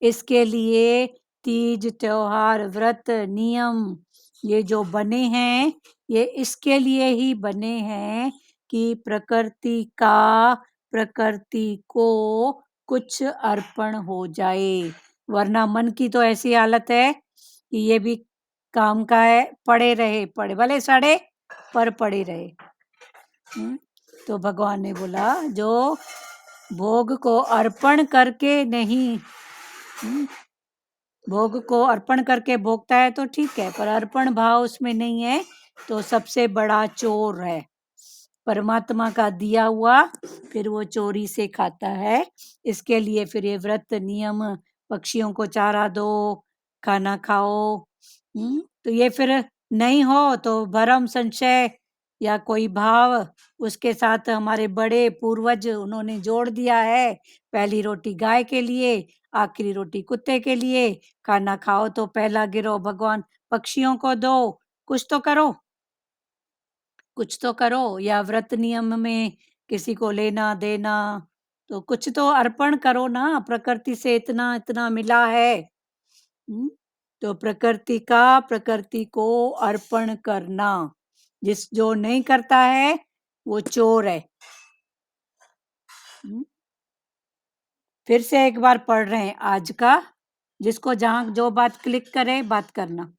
इसके लिए तीज त्योहार व्रत नियम ये जो बने हैं, ये इसके लिए ही बने हैं कि प्रकृति का, प्रकृति को कुछ अर्पण हो जाए। वरना मन की तो ऐसी हालत है कि ये भी काम का है, पड़े रहे, पड़े भले सड़े पर पड़े रहे। तो भगवान ने बोला जो भोग को अर्पण करके नहीं, भोग को अर्पण करके भोगता है तो ठीक है, पर अर्पण भाव उसमें नहीं है तो सबसे बड़ा चोर है। परमात्मा का दिया हुआ फिर वो चोरी से खाता है। इसके लिए फिर ये व्रत नियम, पक्षियों को चारा दो, खाना खाओ। तो ये फिर नहीं हो तो भरम संशय या कोई भाव उसके साथ हमारे बड़े पूर्वज उन्होंने जोड़ दिया है। पहली रोटी गाय के लिए, आखिरी रोटी कुत्ते के लिए, खाना खाओ तो पहला गिरो भगवान पक्षियों को दो। कुछ तो करो, कुछ तो करो। या व्रत नियम में किसी को लेना देना, तो कुछ तो अर्पण करो ना, प्रकृति से इतना इतना मिला है। तो प्रकृति का, प्रकृति को अर्पण करना, जिस जो नहीं करता है वो चोर है। फिर से एक बार पढ़ रहे हैं आज का, जिसको जहां जो बात क्लिक करे बात करना।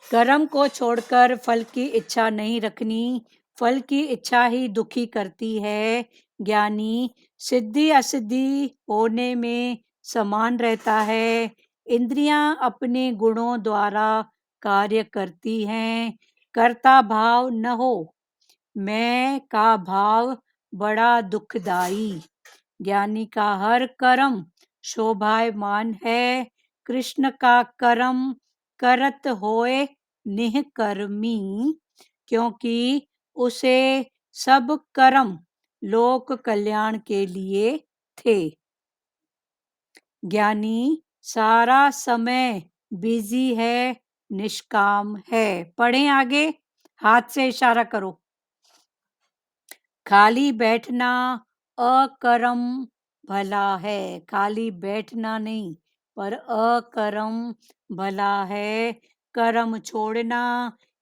कर्म को छोड़कर फल की इच्छा नहीं रखनी, फल की इच्छा ही दुखी करती है। ज्ञानी सिद्धि असिद्धि होने में समान रहता है। इंद्रियां अपने गुणों द्वारा कार्य करती हैं। कर्ता भाव न हो, मैं का भाव बड़ा दुखदाई। ज्ञानी का हर कर्म शोभायमान है। कृष्ण का कर्म करत होए निष्कर्मी, क्योंकि उसे सब कर्म लोक कल्याण के लिए थे। ज्ञानी सारा समय बिजी है, निष्काम है। पढ़ें आगे, हाथ से इशारा करो। खाली बैठना अकर्म भला है। खाली बैठना नहीं, पर अकर्म भला है। कर्म छोड़ना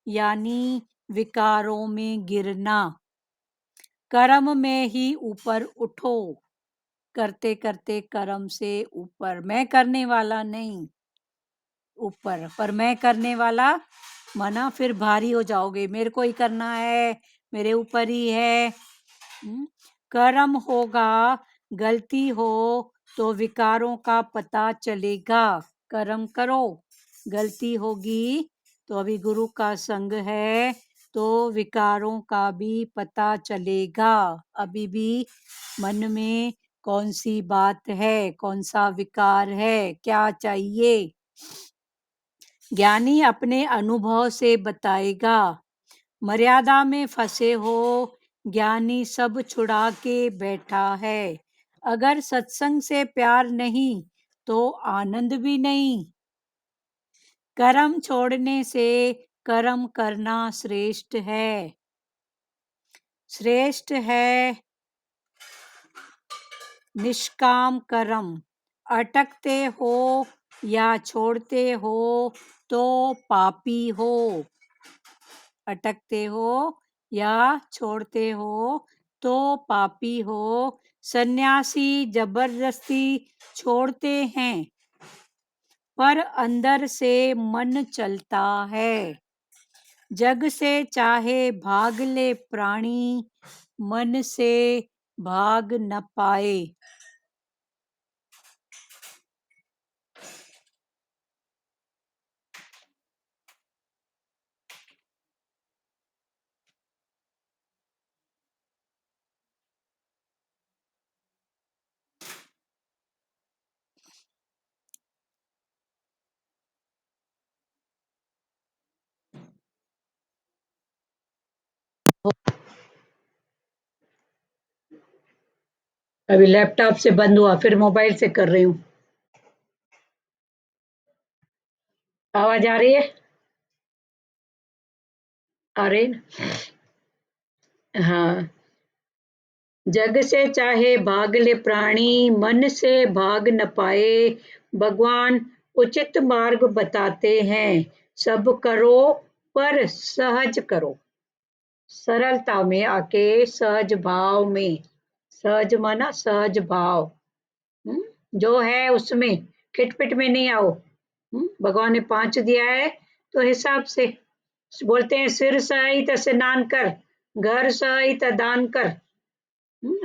यानी विकारों में गिरना। कर्म में ही ऊपर उठो, करते करते कर्म से ऊपर। मैं करने वाला नहीं, ऊपर। पर मैं करने वाला माना फिर भारी हो जाओगे, मेरे को ही करना है, मेरे ऊपर ही है। कर्म होगा, गलती हो तो विकारों का पता चलेगा। कर्म करो, गलती होगी तो अभी गुरु का संग है तो विकारों का भी पता चलेगा। अभी भी मन में कौन सी बात है, कौन सा विकार है, क्या चाहिए, ज्ञानी अपने अनुभव से बताएगा। मर्यादा में फंसे हो, ज्ञानी सब छुड़ा के बैठा है। अगर सत्संग से प्यार नहीं तो आनंद भी नहीं। कर्म छोड़ने से कर्म करना श्रेष्ठ है। श्रेष्ठ है निष्काम कर्म। अटकते हो या छोड़ते हो तो पापी हो। अटकते हो या छोड़ते हो तो पापी हो। सन्यासी जबरदस्ती छोड़ते हैं, पर अंदर से मन चलता है। जग से चाहे भाग ले प्राणी, मन से भाग न पाए। अभी लैपटॉप से बंद हुआ, फिर मोबाइल से कर रही हूँ। आवाज आ रही है? आ रही है? हाँ। जग से चाहे भाग ले प्राणी, मन से भाग न पाए। भगवान उचित मार्ग बताते हैं, सब करो पर सहज करो। सरलता में आके, सहज भाव में। सहज माना सहज भाव। जो है उसमें, खिटपिट में नहीं आओ। भगवान ने 5 दिया है तो हिसाब से बोलते हैं। सिर सही तो स्नान कर, घर सही तो दान कर।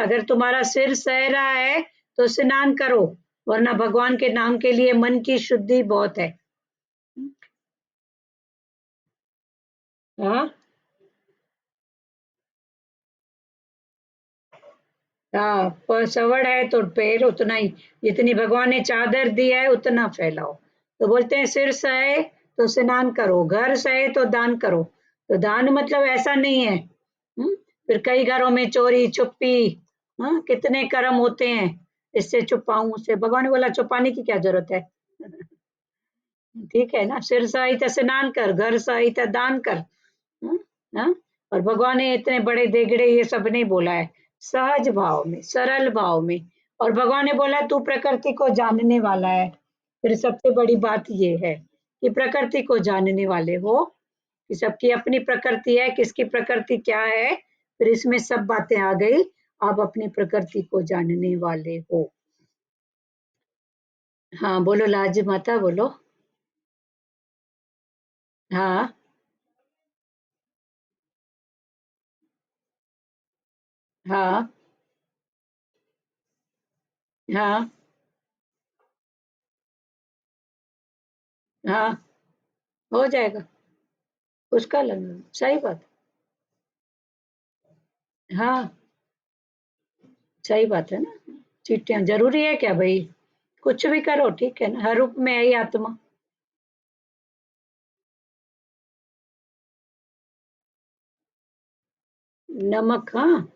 अगर तुम्हारा सिर सह रहा है तो स्नान करो, वरना भगवान के नाम के लिए मन की शुद्धि बहुत है। हाँ हाँ, पर सवड़ है तो पैर उतना ही, जितनी भगवान ने चादर दी है उतना फैलाओ। तो बोलते हैं सिर सहे तो स्नान करो, घर सहे तो दान करो। तो दान मतलब ऐसा नहीं है। फिर कई घरों में चोरी छुपी, हाँ कितने कर्म होते हैं। इससे छुपाऊं, उससे भगवान ने बोला छुपाने की क्या जरूरत है। ठीक है ना, सिर सहित स्नान कर, घर सहित दान कर। हम्म, हाँ? और भगवान ने इतने बड़े देगड़े ये सब नहीं बोला है। सहज भाव में, सरल भाव में। और भगवान ने बोला तू प्रकृति को जानने वाला है। फिर सबसे बड़ी बात ये है कि प्रकृति को जानने वाले हो, कि सबकी अपनी प्रकृति है, किसकी प्रकृति क्या है। फिर इसमें सब बातें आ गई। आप अपनी प्रकृति को जानने वाले हो। हाँ बोलो लाज माता, बोलो। हाँ हाँ हाँ हाँ, हो जाएगा। उसका लगना सही बात। हाँ सही बात है ना। चीटियां जरूरी है क्या भाई? कुछ भी करो ठीक है ना, हर रूप में है ही आत्मा। नमक, हाँ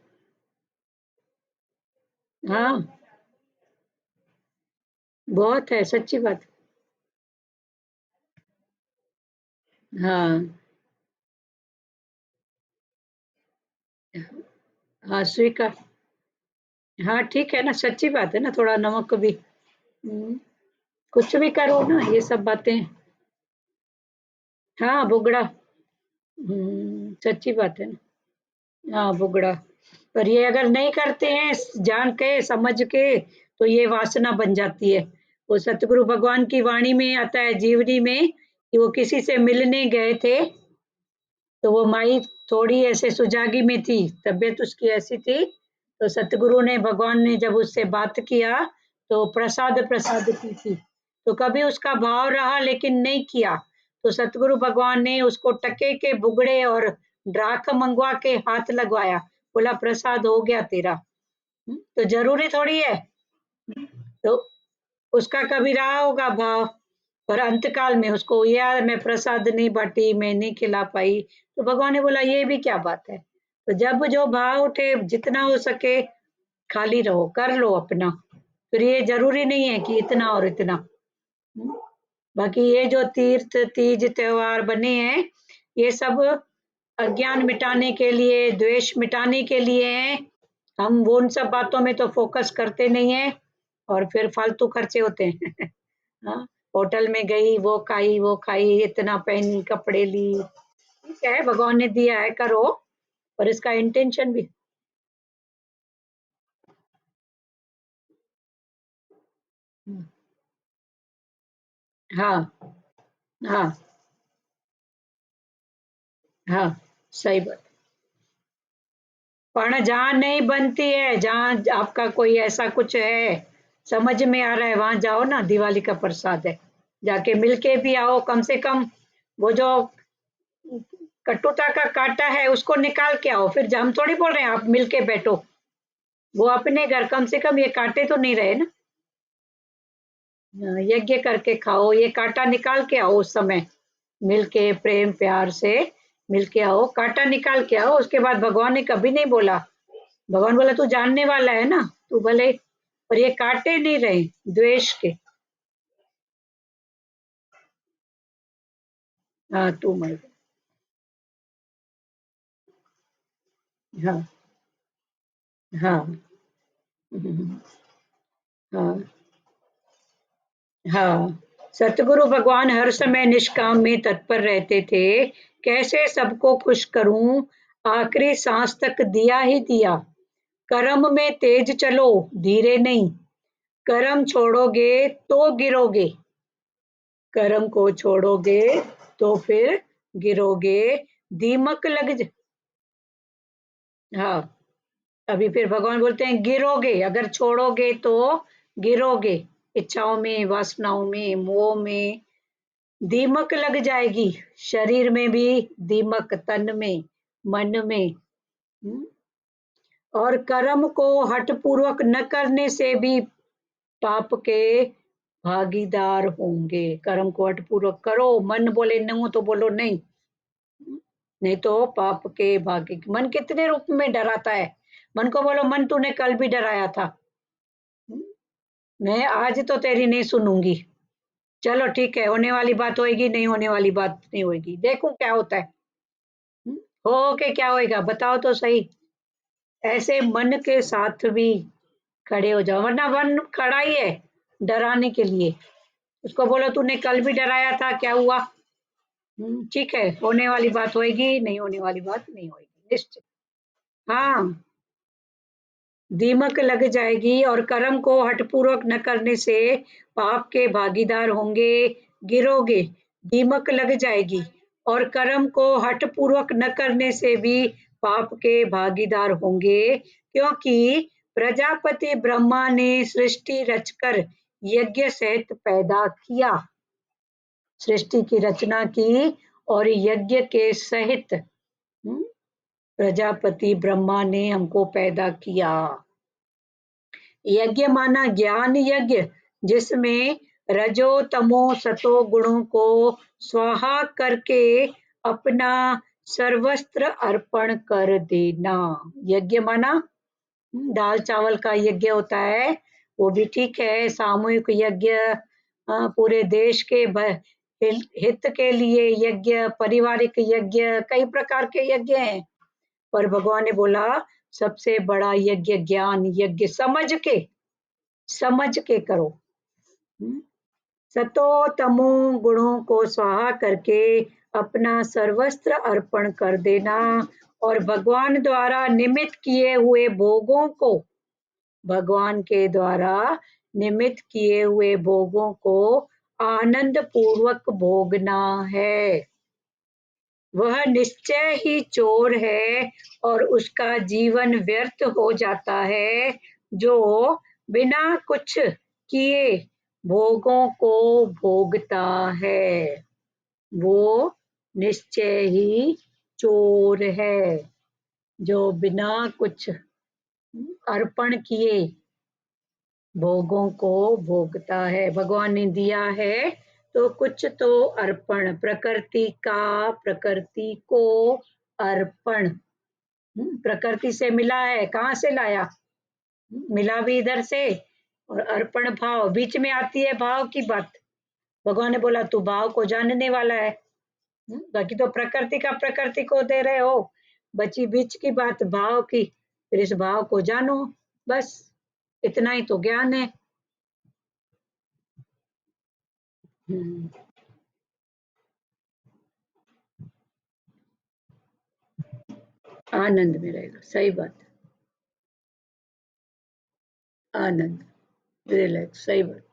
हाँ, बहुत है, सच्ची बात। हाँ हाँ स्वीकार, हाँ ठीक है ना, सच्ची बात है ना, थोड़ा नमक भी। कुछ भी करो ना ये सब बातें। हाँ बुगड़ा, सच्ची बात है ना। हाँ बुगड़ा, पर ये अगर नहीं करते हैं जान के समझ के, तो ये वासना बन जाती है। वो सतगुरु भगवान की वाणी में आता है, जीवनी में, कि वो किसी से मिलने गए थे, तो वो माई थोड़ी ऐसे सुजागी में थी, तबीयत उसकी ऐसी थी, तो सतगुरु ने, भगवान ने जब उससे बात किया, तो प्रसाद प्रसाद की थी, तो कभी उसका भाव रहा लेकिन नहीं किया, तो सतगुरु भगवान ने उसको टके के बुगड़े और ड्राक मंगवा के हाथ लगवाया, बोला प्रसाद हो गया तेरा। तो जरूरी थोड़ी है। तो उसका कभी रहा होगा भाव, पर अंतकाल में उसको यार मैं प्रसाद नहीं बांटी, मैं नहीं खिला पाई, तो भगवान ने बोला ये भी क्या बात है। तो जब जो भाव उठे, जितना हो सके खाली रहो, कर लो अपना, फिर ये जरूरी नहीं है कि इतना और इतना। हम्म, बाकी ये जो तीर्थ तीज त्योहार बने हैं, ये सब अज्ञान मिटाने के लिए, द्वेष मिटाने के लिए हैं। हम वो उन सब बातों में तो फोकस करते नहीं है, और फिर फालतू खर्चे होते हैं। हाँ, होटल में गई, वो खाई, इतना पहनी, कपड़े ली, ठीक है भगवान ने दिया है करो, पर इसका इंटेंशन भी। हाँ हाँ हाँ, सही बात। पर जहाँ नहीं बनती है, जहाँ आपका कोई ऐसा कुछ है समझ में आ रहा है, वहां जाओ ना, दिवाली का प्रसाद है, जाके मिलके भी आओ कम से कम। वो जो कटुता का कांटा है उसको निकाल के आओ, फिर हम थोड़ी बोल रहे हैं आप मिलके बैठो, वो अपने घर, कम से कम ये कांटे तो नहीं रहे ना। यज्ञ करके खाओ, ये कांटा निकाल के आओ उस समय, मिलके प्रेम प्यार से मिलके आओ, कांटा निकाल के आओ, उसके बाद भगवान ने कभी नहीं बोला, भगवान बोला तू जानने वाला है ना, तू भले, पर ये कांटे नहीं रहे द्वेष के। हाँ तू मर, हाँ हाँ हाँ हाँ, सतगुरु भगवान हर समय निष्काम में तत्पर रहते थे, कैसे सबको खुश करूं, आखिरी सांस तक दिया ही दिया, कर्म में तेज चलो, धीरे नहीं, कर्म छोड़ोगे तो गिरोगे, कर्म को छोड़ोगे तो फिर गिरोगे, दीमक लग हाँ, अभी फिर भगवान बोलते हैं गिरोगे, अगर छोड़ोगे तो गिरोगे, इच्छाओं में, वासनाओं में, मोह में दीमक लग जाएगी, शरीर में भी दीमक, तन में, मन में। हम्म, और कर्म को हठ पूर्वक न करने से भी पाप के भागीदार होंगे, कर्म को हठ पूर्वक करो, मन बोले नहीं तो बोलो नहीं, नहीं तो पाप के भागी। मन कितने रूप में डराता है, मन को बोलो मन तूने कल भी डराया था, मैं आज तो तेरी नहीं सुनूंगी, चलो ठीक है, होने वाली बात होएगी, नहीं होने वाली बात नहीं होएगी, देखूं क्या होता है। हम्म, हो के क्या होएगा बताओ तो सही। ऐसे मन के साथ भी खड़े हो जाओ, वरना मन खड़ा ही है डराने के लिए, उसको बोलो तूने कल भी डराया था, क्या हुआ। ठीक है, होने वाली बात होएगी, नहीं होने वाली बात नहीं होएगी, निश्चित। हाँ, दीमक लग जाएगी, और कर्म को हठपूर्वक न करने से पाप के भागीदार होंगे, गिरोगे, दीमक लग जाएगी, और कर्म को हठपूर्वक न करने से भी पाप के भागीदार होंगे, क्योंकि प्रजापति ब्रह्मा ने सृष्टि रचकर यज्ञ सहित पैदा किया, सृष्टि की रचना की और यज्ञ के सहित। प्रजापति ब्रह्मा ने हमको पैदा किया, यज्ञ माना ज्ञान यज्ञ, जिसमें रजो तमो सतो गुणों को स्वाहा करके अपना सर्वस्त्र अर्पण कर देना। यज्ञ माना दाल चावल का यज्ञ होता है, वो भी ठीक है, सामूहिक यज्ञ, पूरे देश के हित के लिए यज्ञ, पारिवारिक यज्ञ, कई प्रकार के यज्ञ हैं, पर भगवान ने बोला सबसे बड़ा यज्ञ ज्ञान यज्ञ समझ के करो। हम्म? सतो तमो गुणों को स्वाहा करके अपना सर्वस्त्र अर्पण कर देना और भगवान द्वारा निमित्त किए हुए भोगों को, भगवान के द्वारा निमित्त किए हुए भोगों को आनंद पूर्वक भोगना है। वह निश्चय ही चोर है और उसका जीवन व्यर्थ हो जाता है जो बिना कुछ किए भोगों को भोगता है। वो निश्चय ही चोर है जो बिना कुछ अर्पण किए भोगों को भोगता है। भगवान ने दिया है तो कुछ तो अर्पण, प्रकृति का प्रकृति को अर्पण। प्रकृति से मिला है, कहाँ से लाया? मिला भी इधर से। और अर्पण भाव बीच में आती है, भाव की बात। भगवान ने बोला तू भाव को जानने वाला है। बाकी तो प्रकृति का प्रकृति को दे रहे हो, बची बीच की बात भाव की। फिर इस भाव को जानो, बस इतना ही तो ज्ञान है। हम्म, आनंद में रहेगा, सही बात। आनंद, रिलैक्स, सही बात।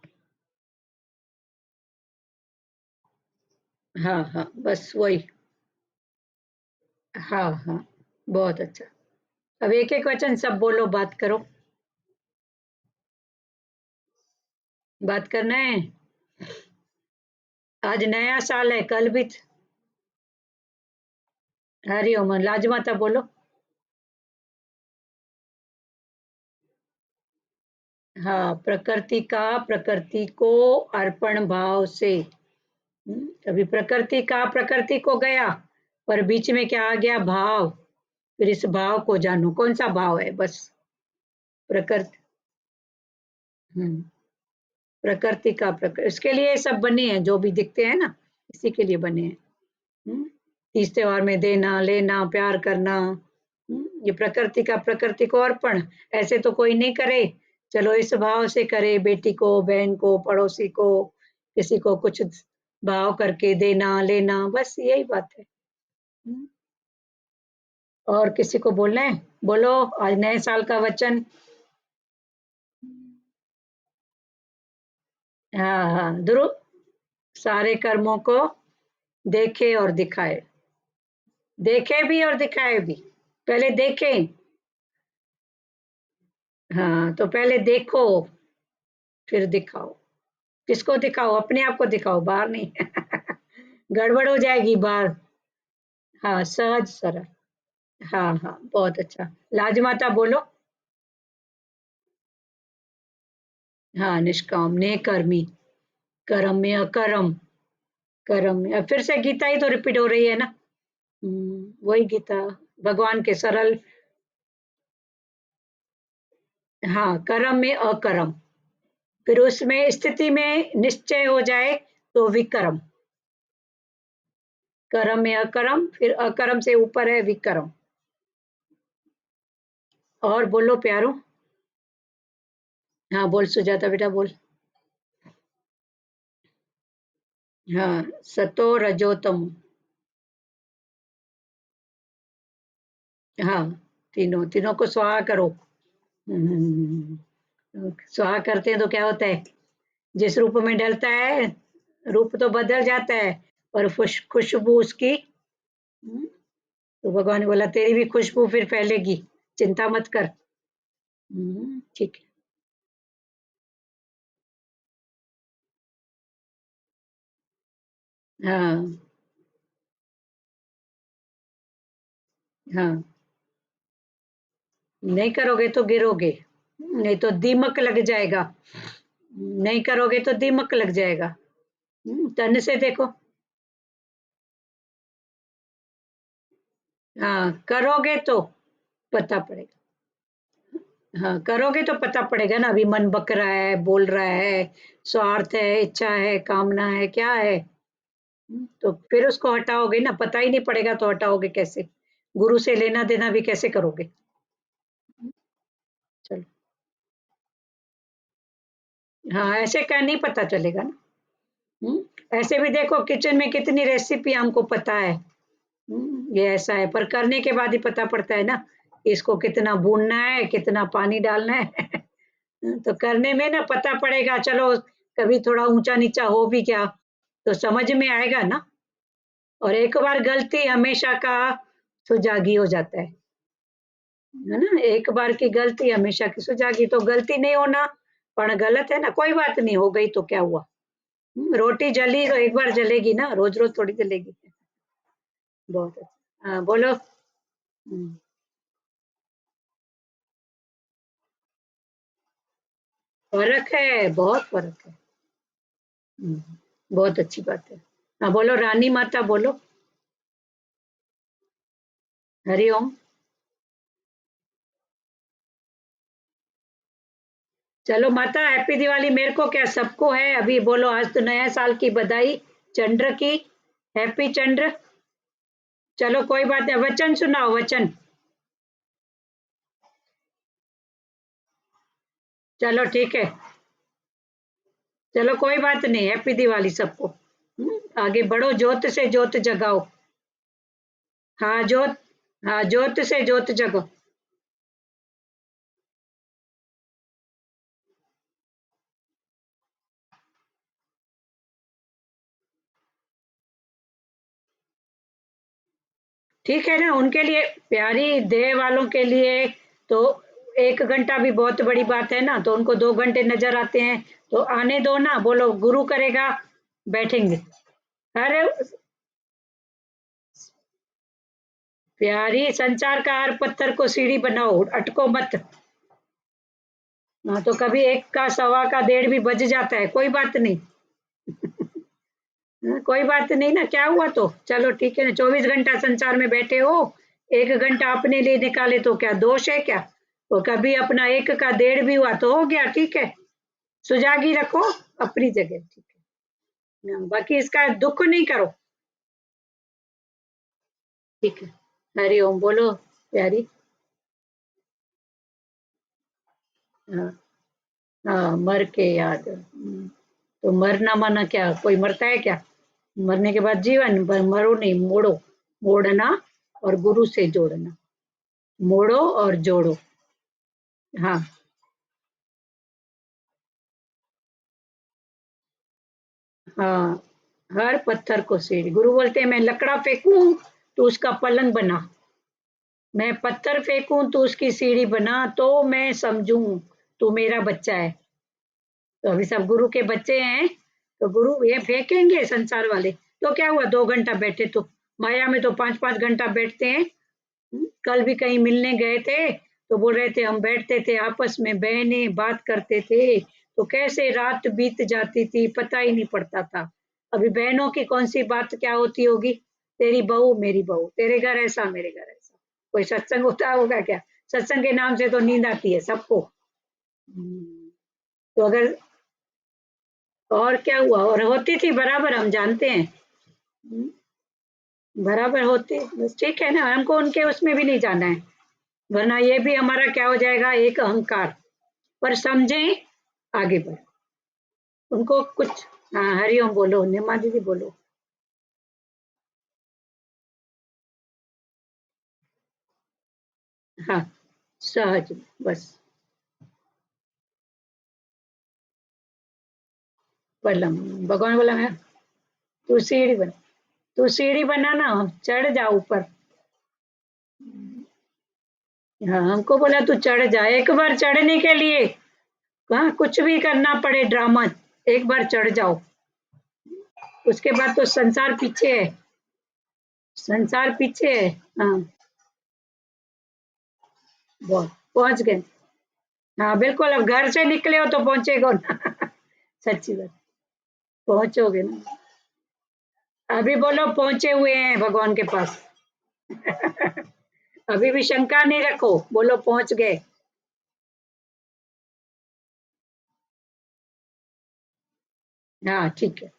हाँ हाँ, बस वही। हाँ हाँ, बहुत अच्छा। अब एक एक वचन सब बोलो, बात करो। बात करना है। आज नया साल है, कल भी। हरिओम, लाजमाता बोलो। हाँ, प्रकृति का प्रकृति को अर्पण भाव से। अभी प्रकृति का प्रकृति को गया, पर बीच में क्या आ गया? भाव। फिर इस भाव को जानो, कौन सा भाव है? बस प्रकृति। हम्म, प्रकृति का प्रकृति, इसके लिए सब बने हैं, जो भी दिखते हैं ना, इसी के लिए बने हैं। हम्म, तीज त्योहार में देना लेना प्यार करना, ये प्रकृति का प्रकृति को अर्पण। ऐसे तो कोई नहीं करे, चलो इस भाव से करे, बेटी को, बहन को, पड़ोसी को, किसी को कुछ भाव करके देना लेना, बस यही बात है। हम्म, और किसी को बोलना है? बोलो, आज नए साल का वचन। हाँ हाँ, ध्रुव, सारे कर्मों को देखे और दिखाए। देखे भी और दिखाए भी। पहले देखें। हाँ, तो पहले देखो फिर दिखाओ। किसको दिखाओ? अपने आप को दिखाओ, बाहर नहीं। गड़बड़ हो जाएगी बाहर। हाँ, सहज सरल। हाँ हाँ, बहुत अच्छा। लाजमाता बोलो। हाँ, निष्काम नेकर्मी, कर्म में अकर्म, कर्म में। अब फिर से गीता ही तो रिपीट हो रही है ना। वही गीता, भगवान के सरल। हाँ, कर्म में अकर्म, फिर उसमें स्थिति में निश्चय हो जाए तो विक्रम। कर्म में अकर्म, फिर अकर्म से ऊपर है विक्रम। और बोलो प्यारो। हाँ, बोल सुजाता बेटा, बोल। हाँ, सतो रजो तमो। हाँ, तीनों तीनों को स्वाहा करो। स्वाहा करते हैं तो क्या होता है? जिस रूप में ढलता है, रूप तो बदल जाता है, पर खुशबू उसकी। तो भगवान ने बोला तेरी भी खुशबू फिर फैलेगी, चिंता मत कर। ठीक है। हाँ हाँ, नहीं करोगे तो गिरोगे, नहीं तो दीमक लग जाएगा। नहीं करोगे तो दीमक लग जाएगा। तन से देखो। हाँ, करोगे तो पता पड़ेगा। हाँ, करोगे तो पता पड़ेगा ना, अभी मन बक रहा है, बोल रहा है, स्वार्थ है, इच्छा है, कामना है, क्या है? तो फिर उसको हटाओगे ना, पता ही नहीं पड़ेगा तो हटाओगे कैसे? गुरु से लेना देना भी कैसे करोगे? हाँ, ऐसे का नहीं पता चलेगा ना। ऐसे भी देखो किचन में कितनी रेसिपी हमको पता है। ये ऐसा है, पर करने के बाद ही पता पड़ता है ना, इसको कितना भूनना है, कितना पानी डालना है। तो करने में ना पता पड़ेगा, चलो कभी थोड़ा ऊँचा-नीचा हो भी गया, तो समझ में आएगा ना। और एक बार गलती हमेशा का सुजागी हो जाता है ना? एक बार की गलती हमेशा की सुजागी, तो गलती नहीं होना, पण गलत है ना, कोई बात नहीं, हो गई तो क्या हुआ? रोटी जली तो एक बार जलेगी ना, रोज़-रोज़ थोड़ी जलेगी। बहुत अच्छा। हाँ, बोलो। हुँ, फ़र्क है, बहुत फ़र्क है। हुँ, बहुत अच्छी बात है। हाँ, बोलो रानी माता बोलो, हरि ओम। चलो माता हैप्पी दिवाली, मेरे को क्या सबको है, अभी बोलो आज तो नया साल की बधाई, चंद्र की, हैप्पी चंद्र। चलो कोई बात नहीं, वचन सुनाओ वचन। चलो ठीक है, चलो कोई बात नहीं, हैप्पी दिवाली सबको। आगे बढ़ो, ज्योत से ज्योत जगाओ। हाँ, ज्योत, हाँ, ज्योत से ज्योत जगो। ठीक है ना, उनके लिए, प्यारी देह वालों के लिए तो 1 घंटा भी बहुत बड़ी बात है ना, तो उनको 2 घंटे नज़र आते हैं, तो आने दो ना, बोलो गुरु करेगा, बैठेंगे। अरे प्यारी, संचार का हर पत्थर को सीढ़ी बनाओ, अटको मत। हाँ, तो कभी 1 का, सवा का, डेढ़ भी बज जाता है, कोई बात नहीं। हाँ, कोई बात नहीं ना, क्या हुआ तो? चलो ठीक है ना, 24 घंटा संसार में बैठे हो, 1 घंटा अपने लिए निकाले तो क्या दोष है क्या? तो कभी अपना 1 का डेढ़ भी हुआ तो हो गया, ठीक है। सुजागी रखो अपनी जगह, ठीक है। बाकी इसका दुःख नहीं करो, ठीक है। हरि ओम बोलो प्यारी। हाँ, हाँ, मर के याद। तो मरना माना क्या? कोई मरता है क्या? मरने के बाद जीवन, पर मरो नहीं, मोड़ो, मोड़ना और गुरु से जोड़ना, मोड़ो और जोड़ो। हाँ, हाँ, हर पत्थर को सीढ़ी, गुरु बोलते हैं मैं लकड़ा फेंकूं तो उसका पलंग बना, मैं पत्थर फेंकूं तो उसकी सीढ़ी बना, तो मैं समझूं तू मेरा बच्चा है। तो अभी सब गुरु के बच्चे हैं, तो गुरु ये फेंकेंगे संसार वाले, तो क्या हुआ 2 घंटा बैठे तो, माया में तो 5-5 घंटा बैठते हैं। कल भी कहीं मिलने गए थे, तो बोल रहे थे हम बैठते थे आपस में, बहनें बात करते थे, तो कैसे रात बीत जाती थी पता ही नहीं पड़ता था। अभी बहनों की कौन सी बात क्या होती होगी, तेरी बहू मेरी बहू, तेरे घर ऐसा मेरे घर ऐसा, कोई सत्संग होता होगा क्या? सत्संग के नाम से तो नींद आती है सबको। तो अगर, और क्या हुआ, और होती थी बराबर, हम जानते हैं। हम्म, बराबर होती, बस ठीक है ना, हमको उनके उसमें भी नहीं जाना है, वरना ये भी हमारा क्या हो जाएगा, एक अहंकार। पर समझें, आगे बढ़े, उनको कुछ। हाँ, हरिओम बोलो, निमा दीदी बोलो। हाँ, सहज, बस, पलम, भगवान बोला मैं, तू सीढ़ी बन, तू सीढ़ी बना ना, चढ़ जा ऊपर। हाँ, हमको बोला तू चढ़ जा, एक बार चढ़ने के लिए कहाँ कुछ भी करना पड़े ड्रामा, एक बार चढ़ जाओ, उसके बाद तो संसार पीछे है, संसार पीछे है। हाँ, बहुत पहुंच गए। हाँ बिल्कुल, अब घर से निकले हो तो पहुंचेगा ना। सच्ची बात, पहुंचोगे ना। अभी बोलो पहुंचे हुए हैं भगवान के पास। अभी भी शंका नहीं रखो, बोलो पहुंच गए। हाँ ठीक है,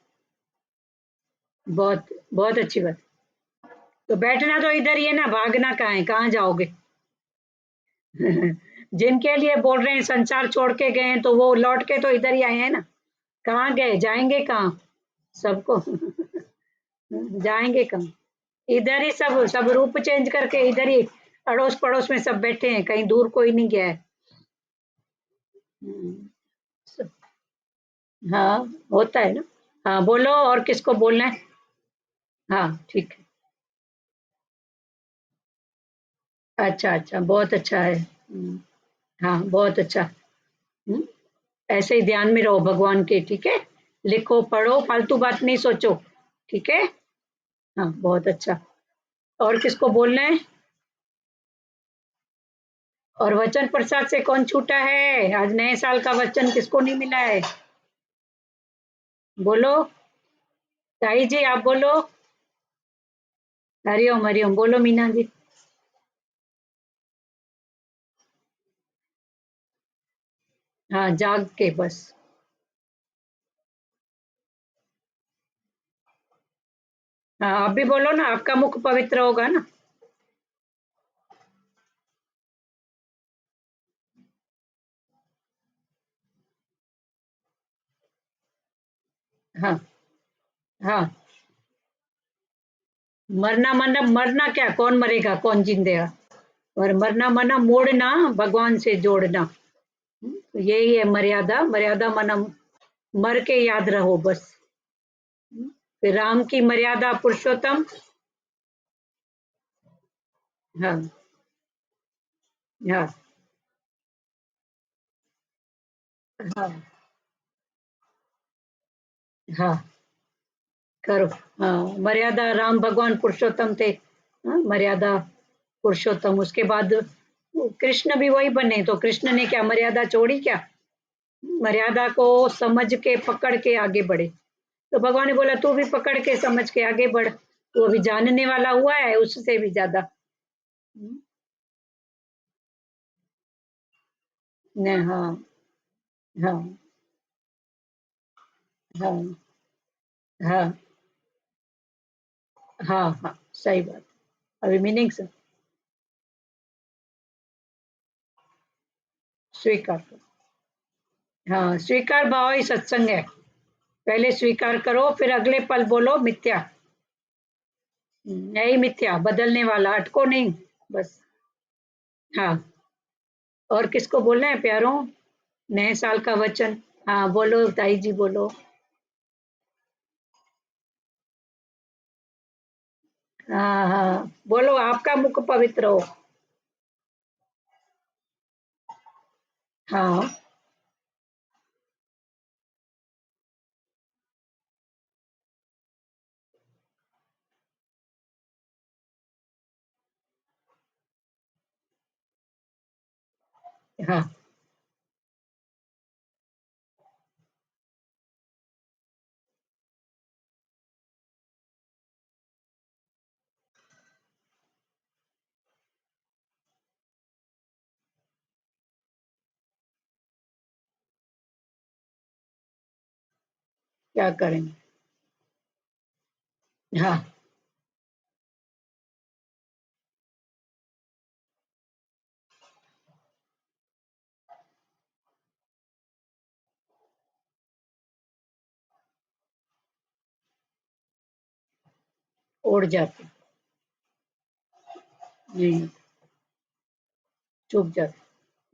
बहुत बहुत अच्छी बात। तो बैठना तो इधर ही है ना, भागना कहाँ है, कहाँ जाओगे? जिनके लिए बोल रहे हैं संसार छोड़ के गए हैं, तो वो लौट के तो इधर ही आए हैं ना। कहाँ गए, जाएंगे कहाँ सबको। जाएंगे कहाँ, इधर ही सब सब रूप चेंज करके इधर ही अड़ोस पड़ोस में सब बैठे हैं, कहीं दूर कोई नहीं गया है। हम्म, हाँ होता है ना। हाँ बोलो, और किसको बोलना है। हाँ ठीक है। अच्छा अच्छा, बहुत अच्छा है। हाँ बहुत अच्छा। हम्म, ऐसे ही ध्यान में रहो भगवान के, ठीक है। लिखो पढ़ो, फालतू बात नहीं सोचो, ठीक है। हाँ बहुत अच्छा। और किसको बोलना है। और वचन प्रसाद से कौन छूटा है, आज नए साल का वचन किसको नहीं मिला है। बोलो, ताई जी आप बोलो। हरिओम हरिओम, बोलो मीना जी। हाँ जाग के बस। हाँ आप भी बोलो ना, आपका मुख पवित्र होगा ना। हाँ हाँ। मरना मरना मरना क्या, कौन मरेगा कौन जिंदेगा। और मरना मरना मोड़ना, भगवान से जोड़ना। तो यही है मर्यादा, मर्यादा मना मर के याद रहो बस। फिर राम की मर्यादा पुरुषोत्तम। हाँ हाँ हाँ हाँ करो। हाँ मर्यादा, राम भगवान पुरुषोत्तम थे। हाँ, मर्यादा पुरुषोत्तम, उसके बाद वो कृष्ण भी वही बने, तो कृष्ण ने क्या मर्यादा छोड़ी क्या। मर्यादा को समझ के पकड़ के आगे बढ़े। तो भगवान ने बोला तू भी पकड़ के समझ के आगे बढ़, तू अभी जानने वाला हुआ है उससे भी ज्यादा। ने हाँ हाँ हाँ हाँ हाँ हाँ सही बात। अभी मीनिंग से स्वीकार करो। हाँ स्वीकार भाव ही सत्संग है। पहले स्वीकार करो, फिर अगले पल बोलो मिथ्या। नहीं मिथ्या, बदलने वाला, अटको नहीं बस। हाँ। और किसको बोलना है प्यारों, नए साल का वचन। हाँ बोलो ताई जी बोलो। हाँ हाँ बोलो, आपका मुख पवित्र हो। हाँ हाँ क्या करेंगे। हाँ उड़ जाते। नहीं, चुप जाते,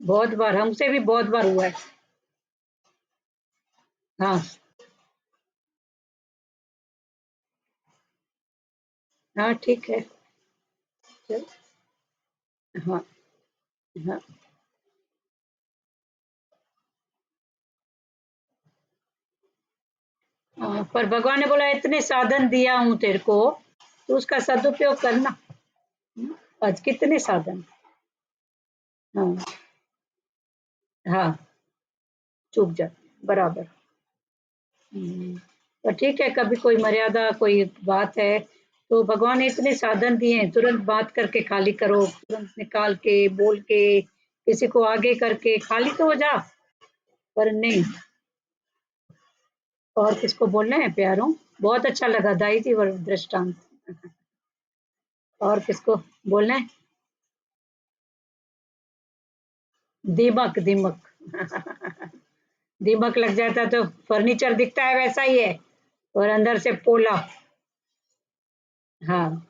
बहुत बार हमसे भी बहुत बार हुआ है। हाँ हाँ ठीक है। चल, हाँ हाँ हाँ, पर भगवान ने बोला इतने साधन दिया हूं तेरे को, तो उसका सदुपयोग करना। आज कितने साधन। हाँ हाँ चूक जाते बराबर। पर ठीक है, कभी कोई मर्यादा कोई बात है, तो भगवान ने इतने साधन दिए हैं, तुरंत बात करके खाली करो, तुरंत निकाल के बोल के किसी को आगे करके खाली तो हो जा। पर नहीं। और किसको बोलना है प्यारों। बहुत अच्छा लगा दाई जी वर दृष्टांत। और किसको बोलना है। दीमक दीमक दीमक लग जाता तो फर्नीचर दिखता है वैसा ही है, और अंदर से पोला। हाँ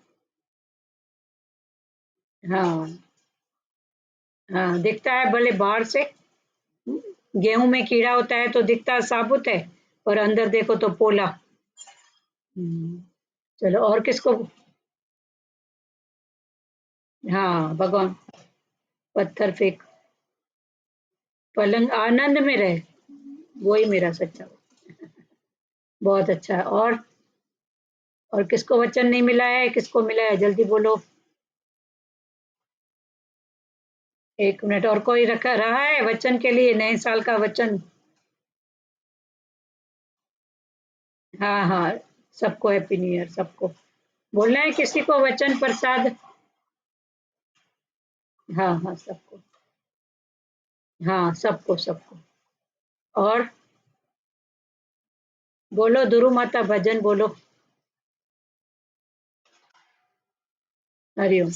हाँ हाँ, दिखता है भले बाहर से। गेहूं में कीड़ा होता है तो दिखता साबुत है, और अंदर देखो तो पोला। हम्म, चलो और किसको। हाँ भगवान। पत्थर फेंक, पलंग आनंद में रहे, वही मेरा सच्चा। बहुत अच्छा है। और किसको वचन नहीं मिला है, किसको मिला है, जल्दी बोलो। 1 मिनट, और कोई रखा रहा है वचन के लिए, नए साल का वचन। हाँ हाँ, सबको हैप्पी न्यू ईयर, सबको बोलना है, किसी को वचन प्रसाद। हाँ हाँ सबको। हाँ सबको सबको। और बोलो दुरु माता भजन बोलो। हरिओम।